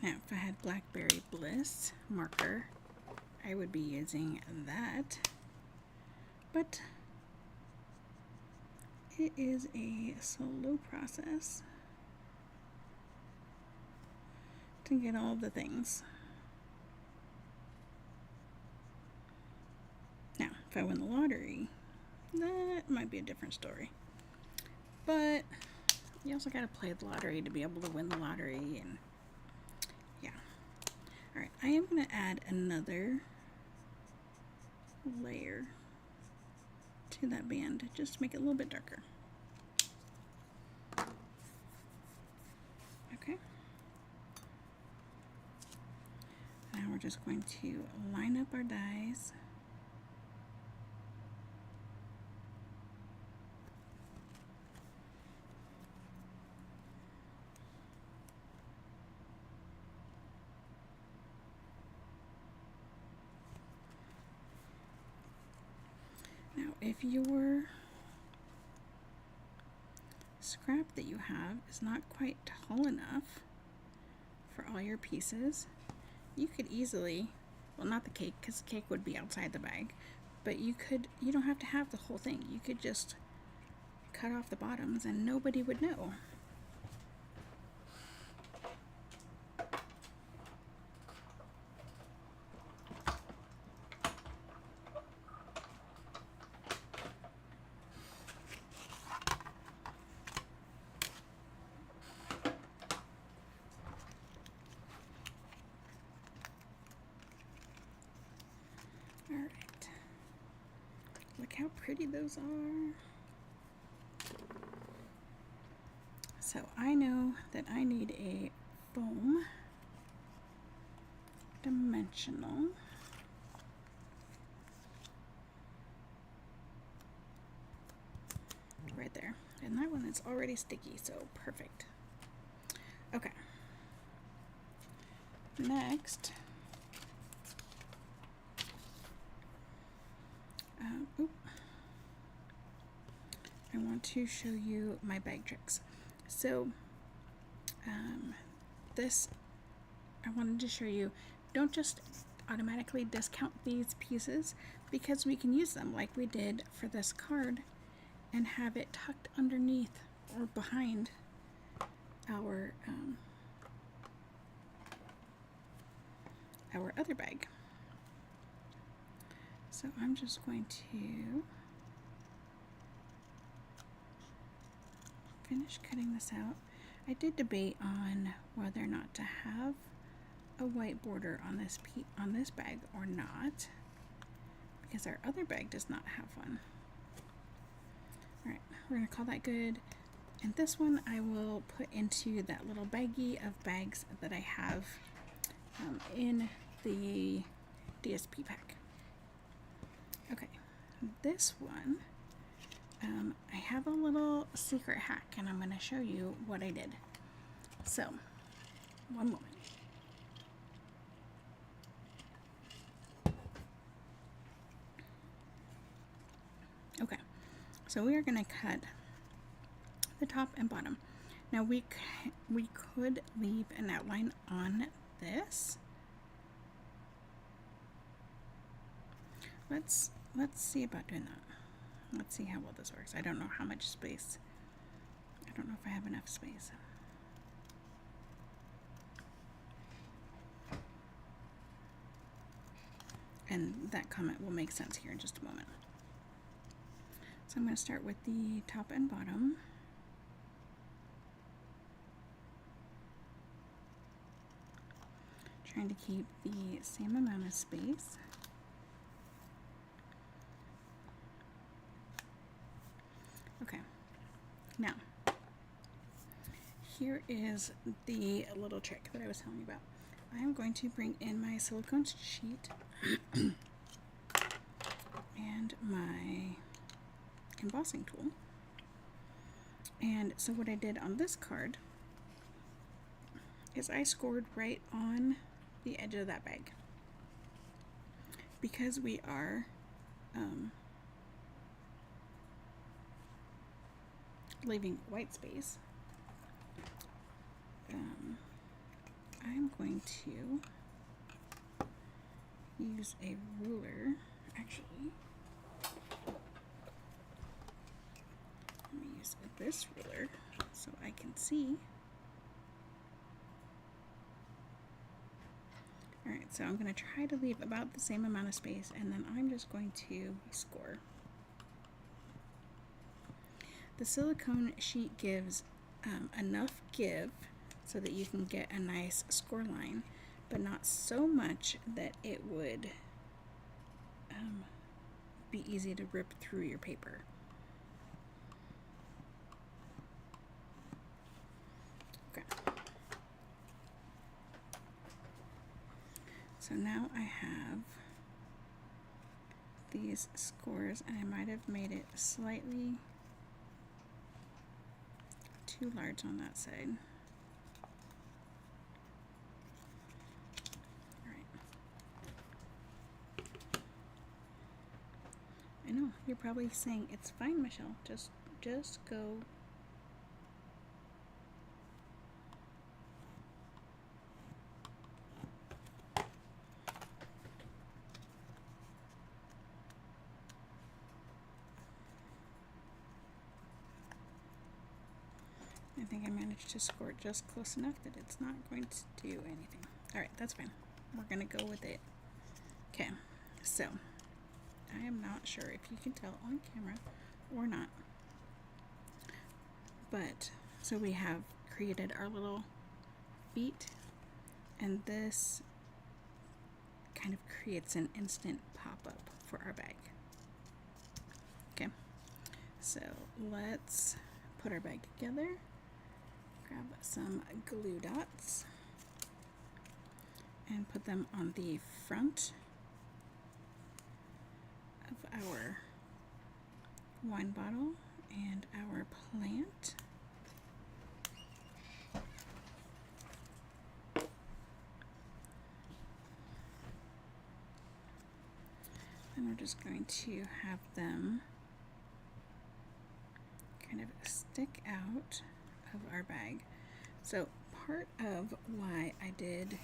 Now, if I had Blackberry Bliss marker, I would be using that, but it is a slow process to get all the things. Now, if I win the lottery, that might be a different story. But you also gotta play the lottery to be able to win the lottery, and yeah. Alright, I am gonna add another layer to that band just to make it a little bit darker. Okay. Now we're just going to line up our dies. Now, if your scrap that you have is not quite tall enough for all your pieces, you could easily, well, not the cake, because the cake would be outside the bag, but you don't have to have the whole thing. You could just cut off the bottoms and nobody would know. Alright, look how pretty those are. So I know that I need a foam dimensional. Right there. And that one is already sticky, so perfect. Okay. Next, I want to show you my bag tricks. So this, I wanted to show you, don't just automatically discount these pieces, because we can use them like we did for this card and have it tucked underneath or behind our other bag. So I'm just going to finish cutting this out. I did debate on whether or not to have a white border on this bag or not, because our other bag does not have one. Alright, we're going to call that good, And this one I will put into that little baggie of bags that I have in the DSP pack. Okay, this one, I have a little secret hack, and I'm going to show you what I did. So, one moment. Okay, so we are going to cut the top and bottom. Now we could leave an outline on this. Let's see about doing that. Let's see how well this works. I don't know how much space. I don't know if I have enough space. And that comment will make sense here in just a moment. So I'm going to start with the top and bottom. Trying to keep the same amount of space. Okay, now here is the little trick that I was telling you about. I am going to bring in my silicone sheet and my embossing tool. And so what I did on this card is I scored right on the edge of that bag. Because we are leaving white space, I'm going to use a ruler. Actually, let me use this ruler so I can see. Alright, so I'm going to try to leave about the same amount of space, and then I'm just going to score. The silicone sheet gives enough give so that you can get a nice score line, but not so much that it would be easy to rip through your paper. Okay. So now I have these scores, and I might have made it slightly too large on that side. Alright. I know, you're probably saying, it's fine, Michelle, just go. I think I managed to score it just close enough that it's not going to do anything. Alright, that's fine. We're going to go with it. Okay, so I am not sure if you can tell on camera or not. But, so we have created our little feet, and this kind of creates an instant pop-up for our bag. Okay, so let's put our bag together. Grab some glue dots and put them on the front of our wine bottle and our plant. And we're just going to have them kind of stick out of our bag. So part of why I did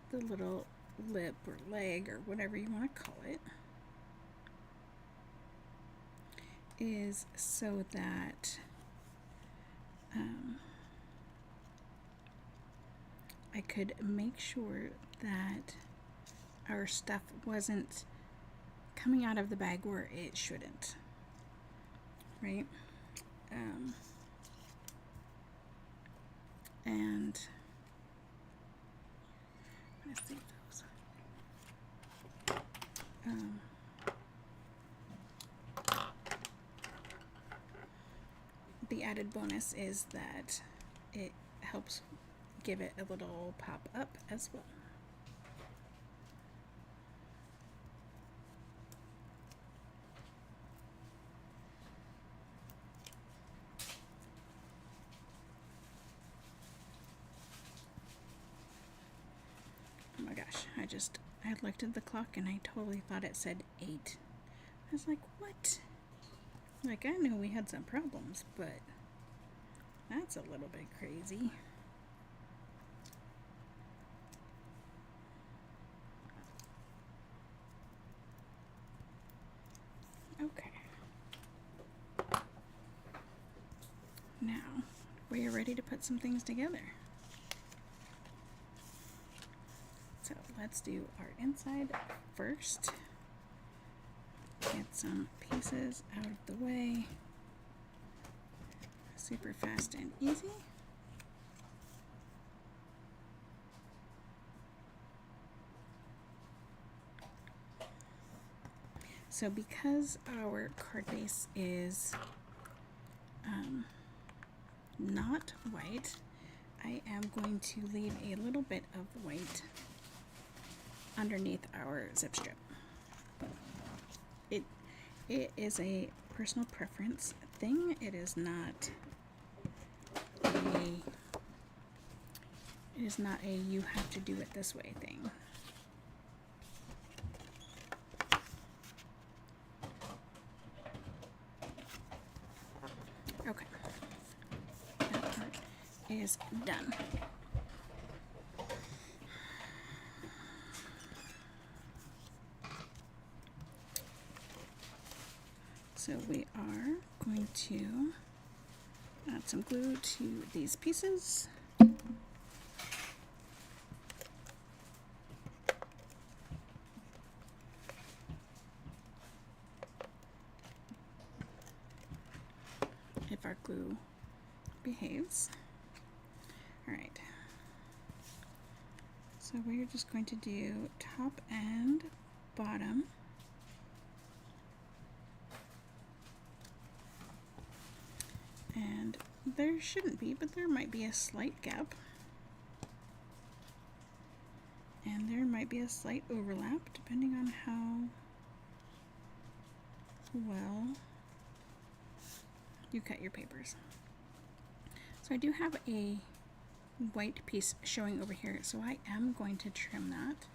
the little lip or leg or whatever you want to call it is so that I could make sure that our stuff wasn't coming out of the bag where it shouldn't, right? And I'm gonna save those. The added bonus is that it helps give it a little pop up as well. Oh my gosh, I looked at the clock and I totally thought it said 8. I was like, what? Like, I knew we had some problems, but that's a little bit crazy. Okay. Now, we are ready to put some things together. So let's do our inside first. Get some pieces out of the way. Super fast and easy. So because our card base is not white, I am going to leave a little bit of white underneath our zip strip. It is a personal preference thing. It is not a you have to do it this way thing. Okay. That part is done. So we are going to add some glue to these pieces. If our glue behaves. All right. So we're just going to do top and bottom. And there shouldn't be, but there might be a slight gap. And there might be a slight overlap depending on how well you cut your papers. So I do have a white piece showing over here, so I am going to trim that.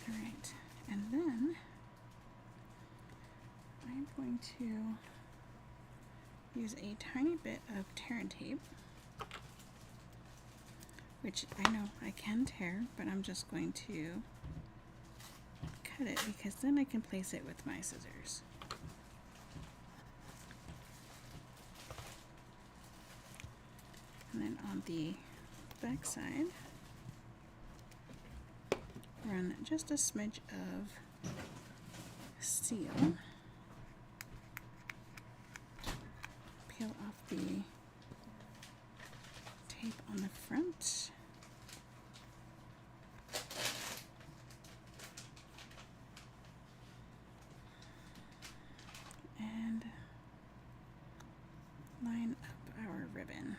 Alright, and then I'm going to use a tiny bit of tear and tape, which I know I can tear, but I'm just going to cut it because then I can place it with my scissors. And then on the back side, run just a smidge of seal. Peel off the tape on the front. And line up our ribbon.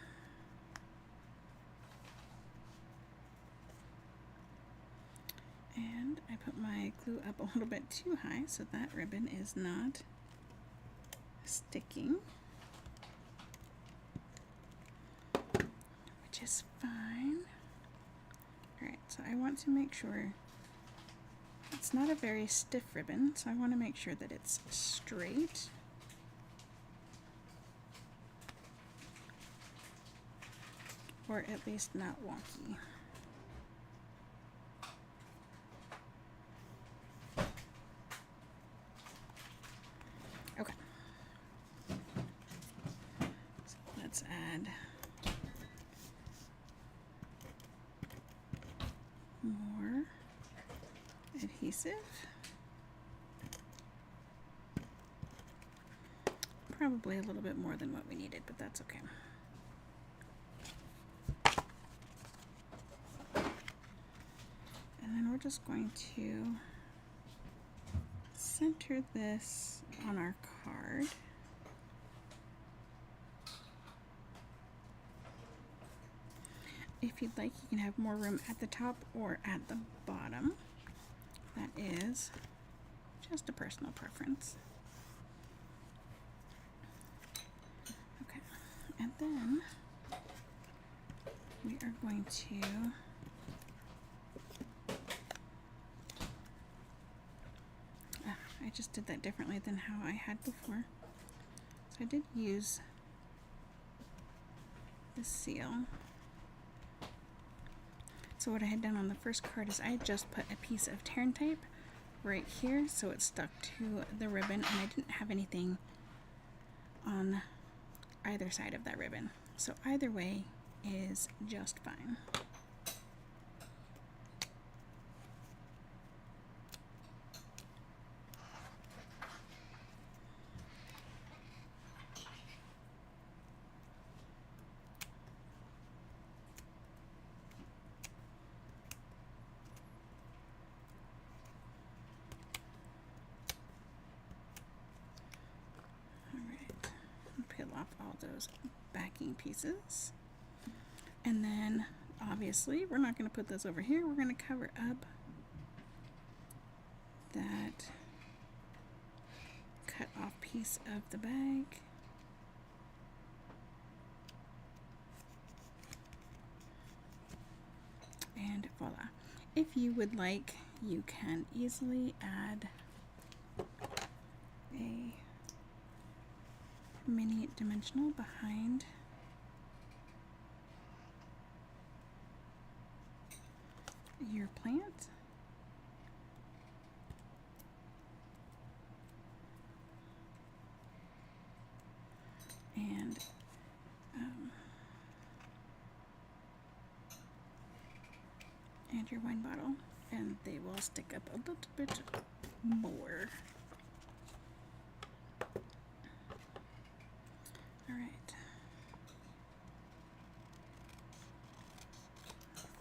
And I put my glue up a little bit too high so that ribbon is not sticking, which is fine. Alright, so I want to make sure it's not a very stiff ribbon, so I want to make sure that it's straight. Or at least not wonky. Okay. So let's add more adhesive. probably a little bit more than what we needed, but that's okay. And then we're just going to center this on our card. If you'd like, you can have more room at the top or at the bottom. That is just a personal preference. Okay, and then we are going to I just did that differently than how I had before. So I did use the seal. So what I had done on the first card is I had just put a piece of Tear & Tape right here so it stuck to the ribbon, and I didn't have anything on either side of that ribbon. So either way is just fine. Peel off all those backing pieces, and then obviously we're not going to put those over here. We're going to cover up that cut off piece of the bag. And voila. If you would like, you can easily add a mini dimensional behind your plant. And your wine bottle, and they will stick up a little bit more. Alright.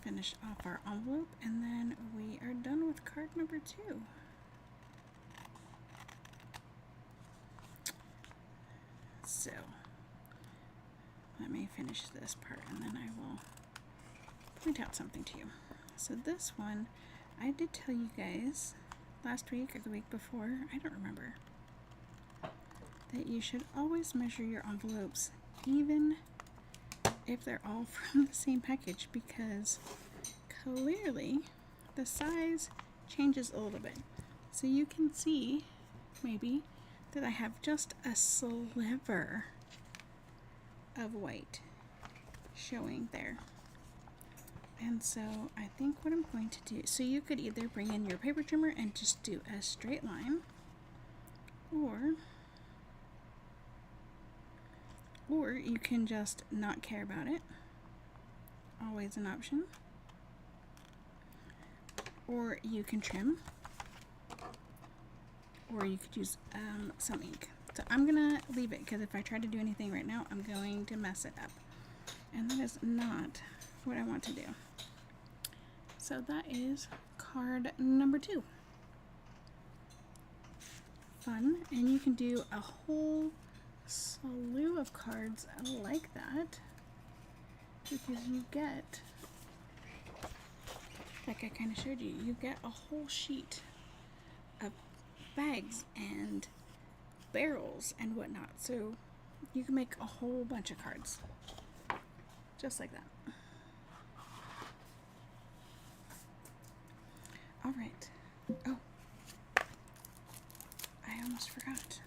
Finish off our envelope, and then we are done with card number 2. So, let me finish this part, and then I will point out something to you. So this one, I did tell you guys last week or the week before, I don't remember, that you should always measure your envelopes even if they're all from the same package, because clearly the size changes a little bit. So you can see maybe that I have just a sliver of white showing there. And so I think what I'm going to do, so you could either bring in your paper trimmer and just do a straight line, or you can just not care about it. Always an option. Or you can trim, or you could use some ink. So I'm gonna leave it, because if I try to do anything right now, I'm going to mess it up, and that is not what I want to do. So that is card number 2. Fun, and you can do a whole slew of cards like that, because you get, like I kind of showed you, you get a whole sheet of bags and barrels and whatnot. So you can make a whole bunch of cards just like that. All right. Oh, I almost forgot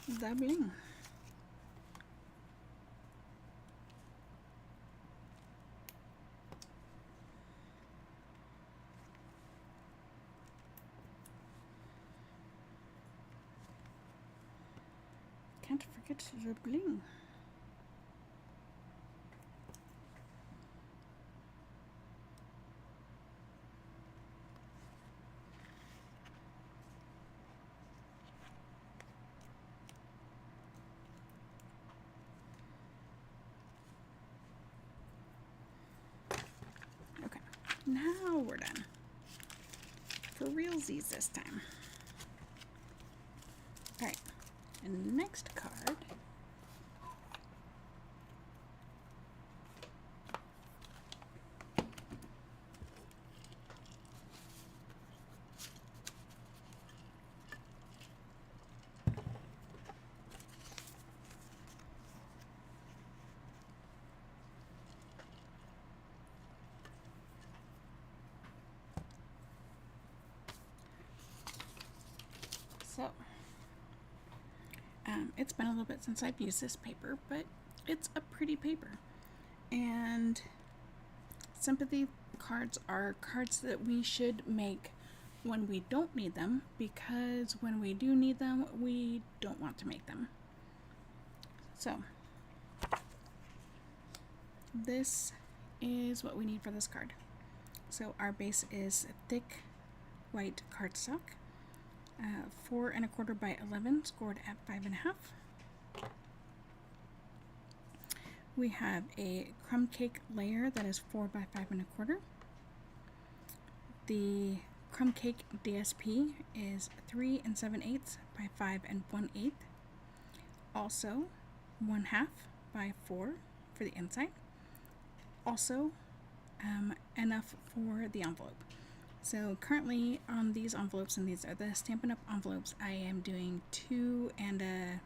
the bling. Can't forget the bling. Now we're done. For realsies this time. Alright, and next card. So, it's been a little bit since I've used this paper, but it's a pretty paper. And sympathy cards are cards that we should make when we don't need them, because when we do need them, we don't want to make them. So, this is what we need for this card. So our base is thick white cardstock. 4 1/4 by 11, scored at 5 1/2. We have a crumb cake layer that is 4 by 5 1/4. The crumb cake DSP is 3 7/8 by 5 1/8. Also 1/2 by 4 for the inside. Also enough for the envelope. So currently on these envelopes, and these are the Stampin' Up! Envelopes, I am doing 2 1/4.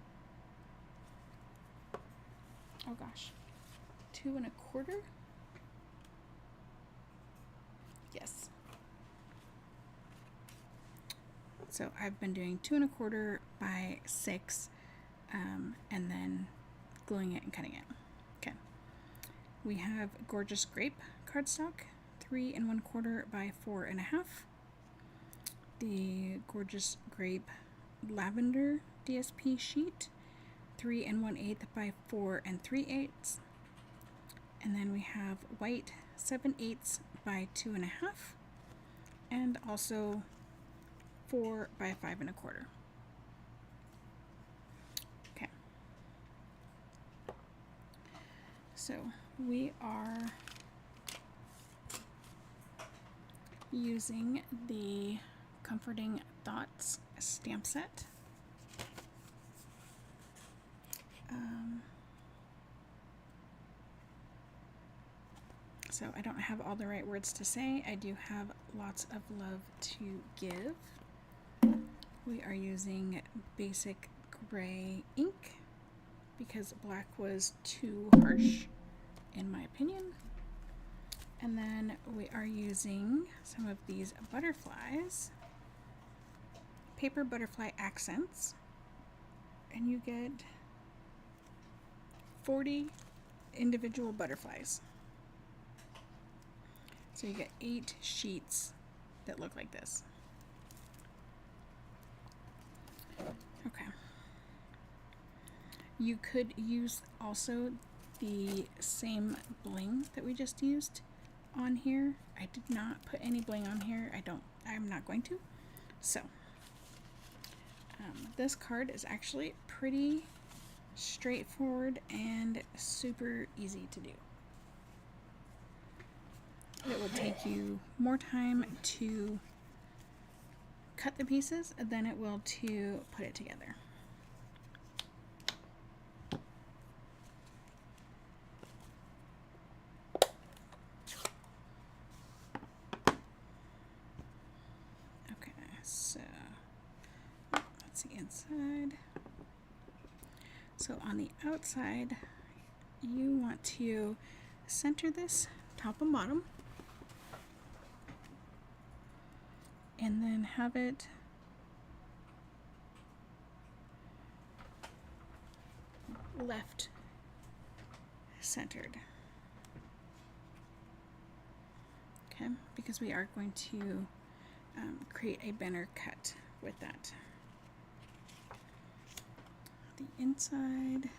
Yes. So I've been doing 2 1/4 by 6, and then gluing it and cutting it. Okay. We have Gorgeous Grape cardstock, 3 1/4 by 4 1/2. The Gorgeous Grape Lavender DSP sheet, 3 1/8 by 4 3/8. And then we have white 7/8 by 2 1/2, and also 4 by 5 1/4. Okay. So we are using the Comforting Thoughts stamp set. So I don't have all the right words to say. I do have lots of love to give. We are using basic gray ink because black was too harsh, in my opinion. And then we are using some of these butterflies, paper butterfly accents, and you get 40 individual butterflies. So you get 8 sheets that look like this. Okay. You could use also the same bling that we just used on here. I did not put any bling on here. I'm not going to. So this card is actually pretty straightforward and super easy to do. It will take you more time to cut the pieces than it will to put it together. Okay, so that's the inside. So on the outside, you want to center this top and bottom, and then have it left centered. Okay, because we are going to create a banner cut with that. The inside.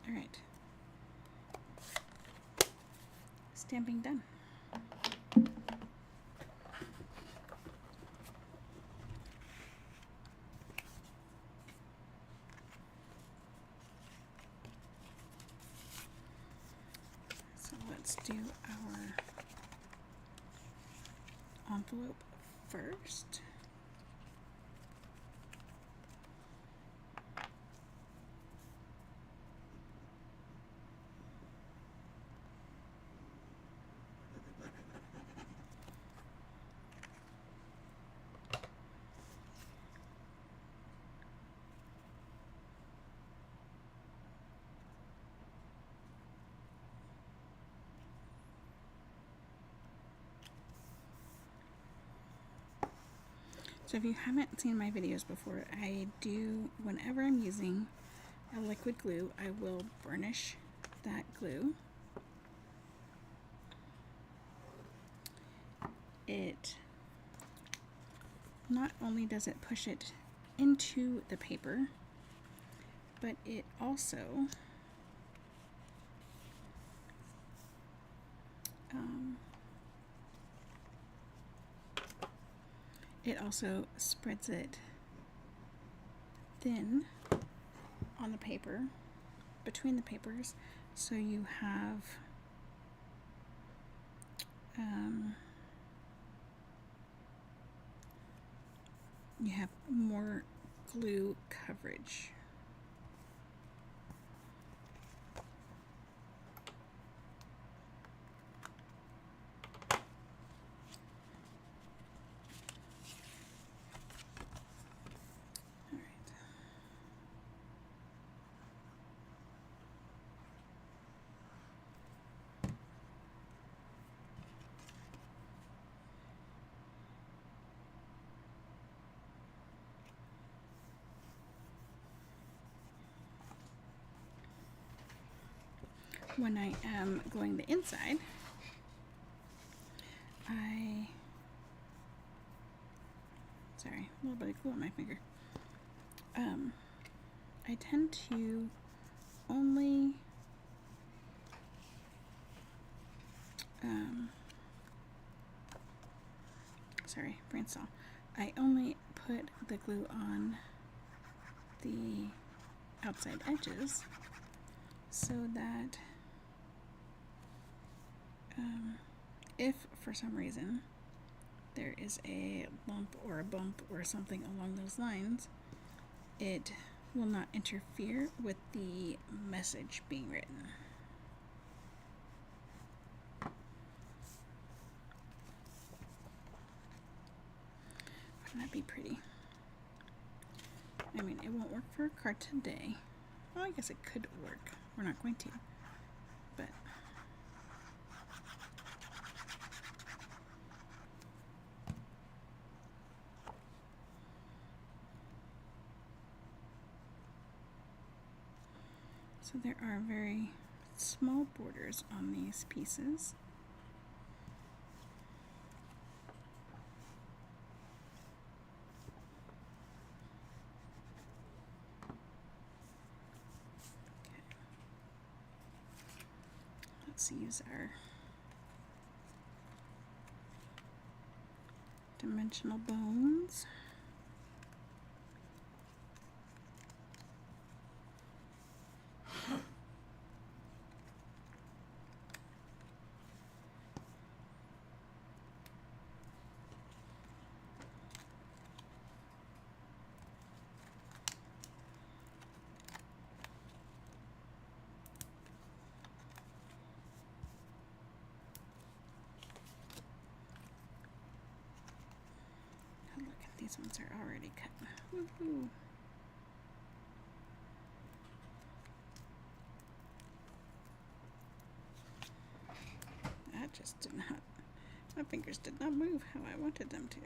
All right. Stamping done. do our envelope first. So if you haven't seen my videos before, I do, whenever I'm using a liquid glue, I will burnish that glue. It not only does it push it into the paper, but it also spreads it thin on the paper, between the papers, so you have more glue coverage. When I am gluing the inside, sorry, a little bit of glue on my finger. I tend to only sorry, brain cell. I only put the glue on the outside edges so that if for some reason there is a lump or a bump or something along those lines, it will not interfere with the message being written. Wouldn't that be pretty? I mean, it won't work for a card today. Well, I guess it could work. We're not going to, but so there are very small borders on these pieces. Okay. Let's use our dimensional bones. These ones are already cut. Woohoo! That just did not, my fingers did not move how I wanted them to.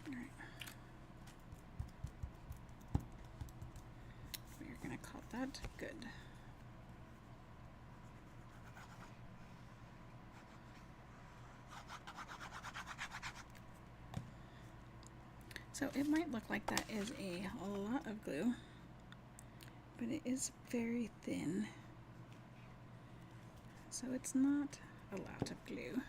Alright. We're gonna call that good. So it might look like that is a lot of glue, but it is very thin. So it's not a lot of glue.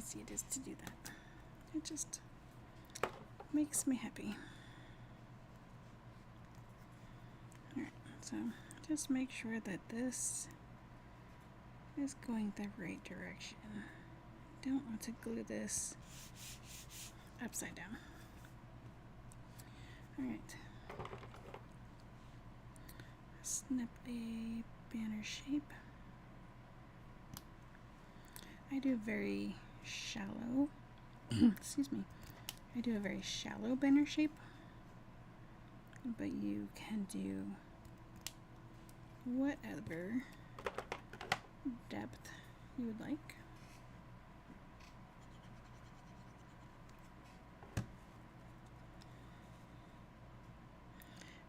easy it is to do that. It just makes me happy. Alright, so just make sure that this is going the right direction. Don't want to glue this upside down. Alright. Snip a banner shape. I do very shallow, excuse me, I do a very shallow banner shape, but you can do whatever depth you would like.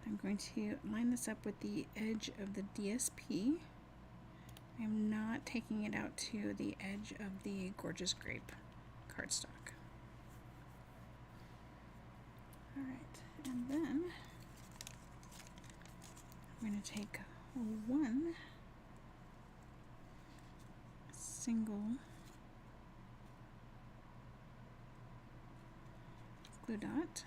I'm going to line this up with the edge of the DSP. I'm not taking it out to the edge of the Gorgeous Grape cardstock. Alright, and then I'm going to take one single glue dot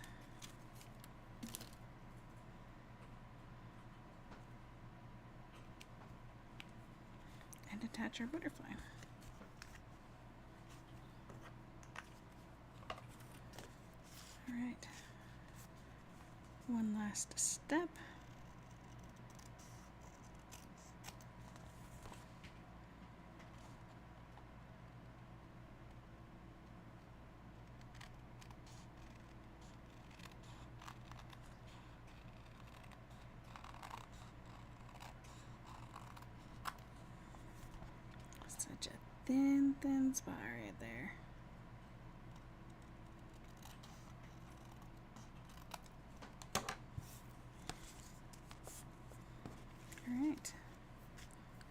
and attach our butterfly. Alright, one last step. Such a thin spot right there. Alright,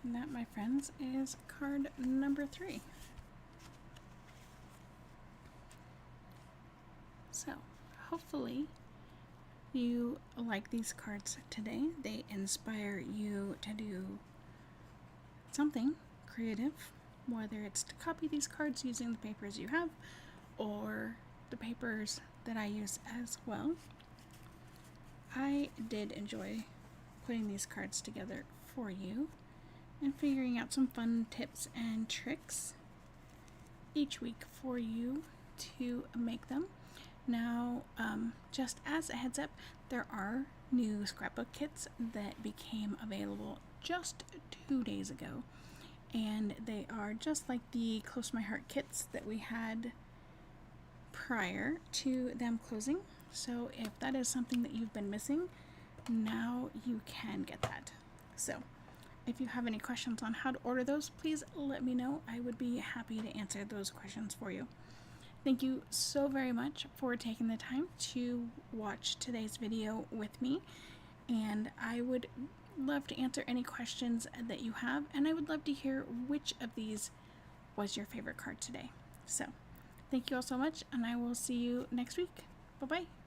and that, my friends, is card number 3. So, hopefully you like these cards today. They inspire you to do something creative, whether it's to copy these cards using the papers you have or the papers that I use as well. I did enjoy putting these cards together for you and figuring out some fun tips and tricks each week for you to make them. Now, just as a heads up, there are new scrapbook kits that became available just 2 days ago, and they are just like the Close to My Heart kits that we had prior to them closing. So if that is something that you've been missing, now you can get that. So if you have any questions on how to order those, please let me know. I would be happy to answer those questions for you. Thank you so very much for taking the time to watch today's video with me, and I would love to answer any questions that you have, and I would love to hear which of these was your favorite card today. So thank you all so much, and I will see you next week. Bye bye.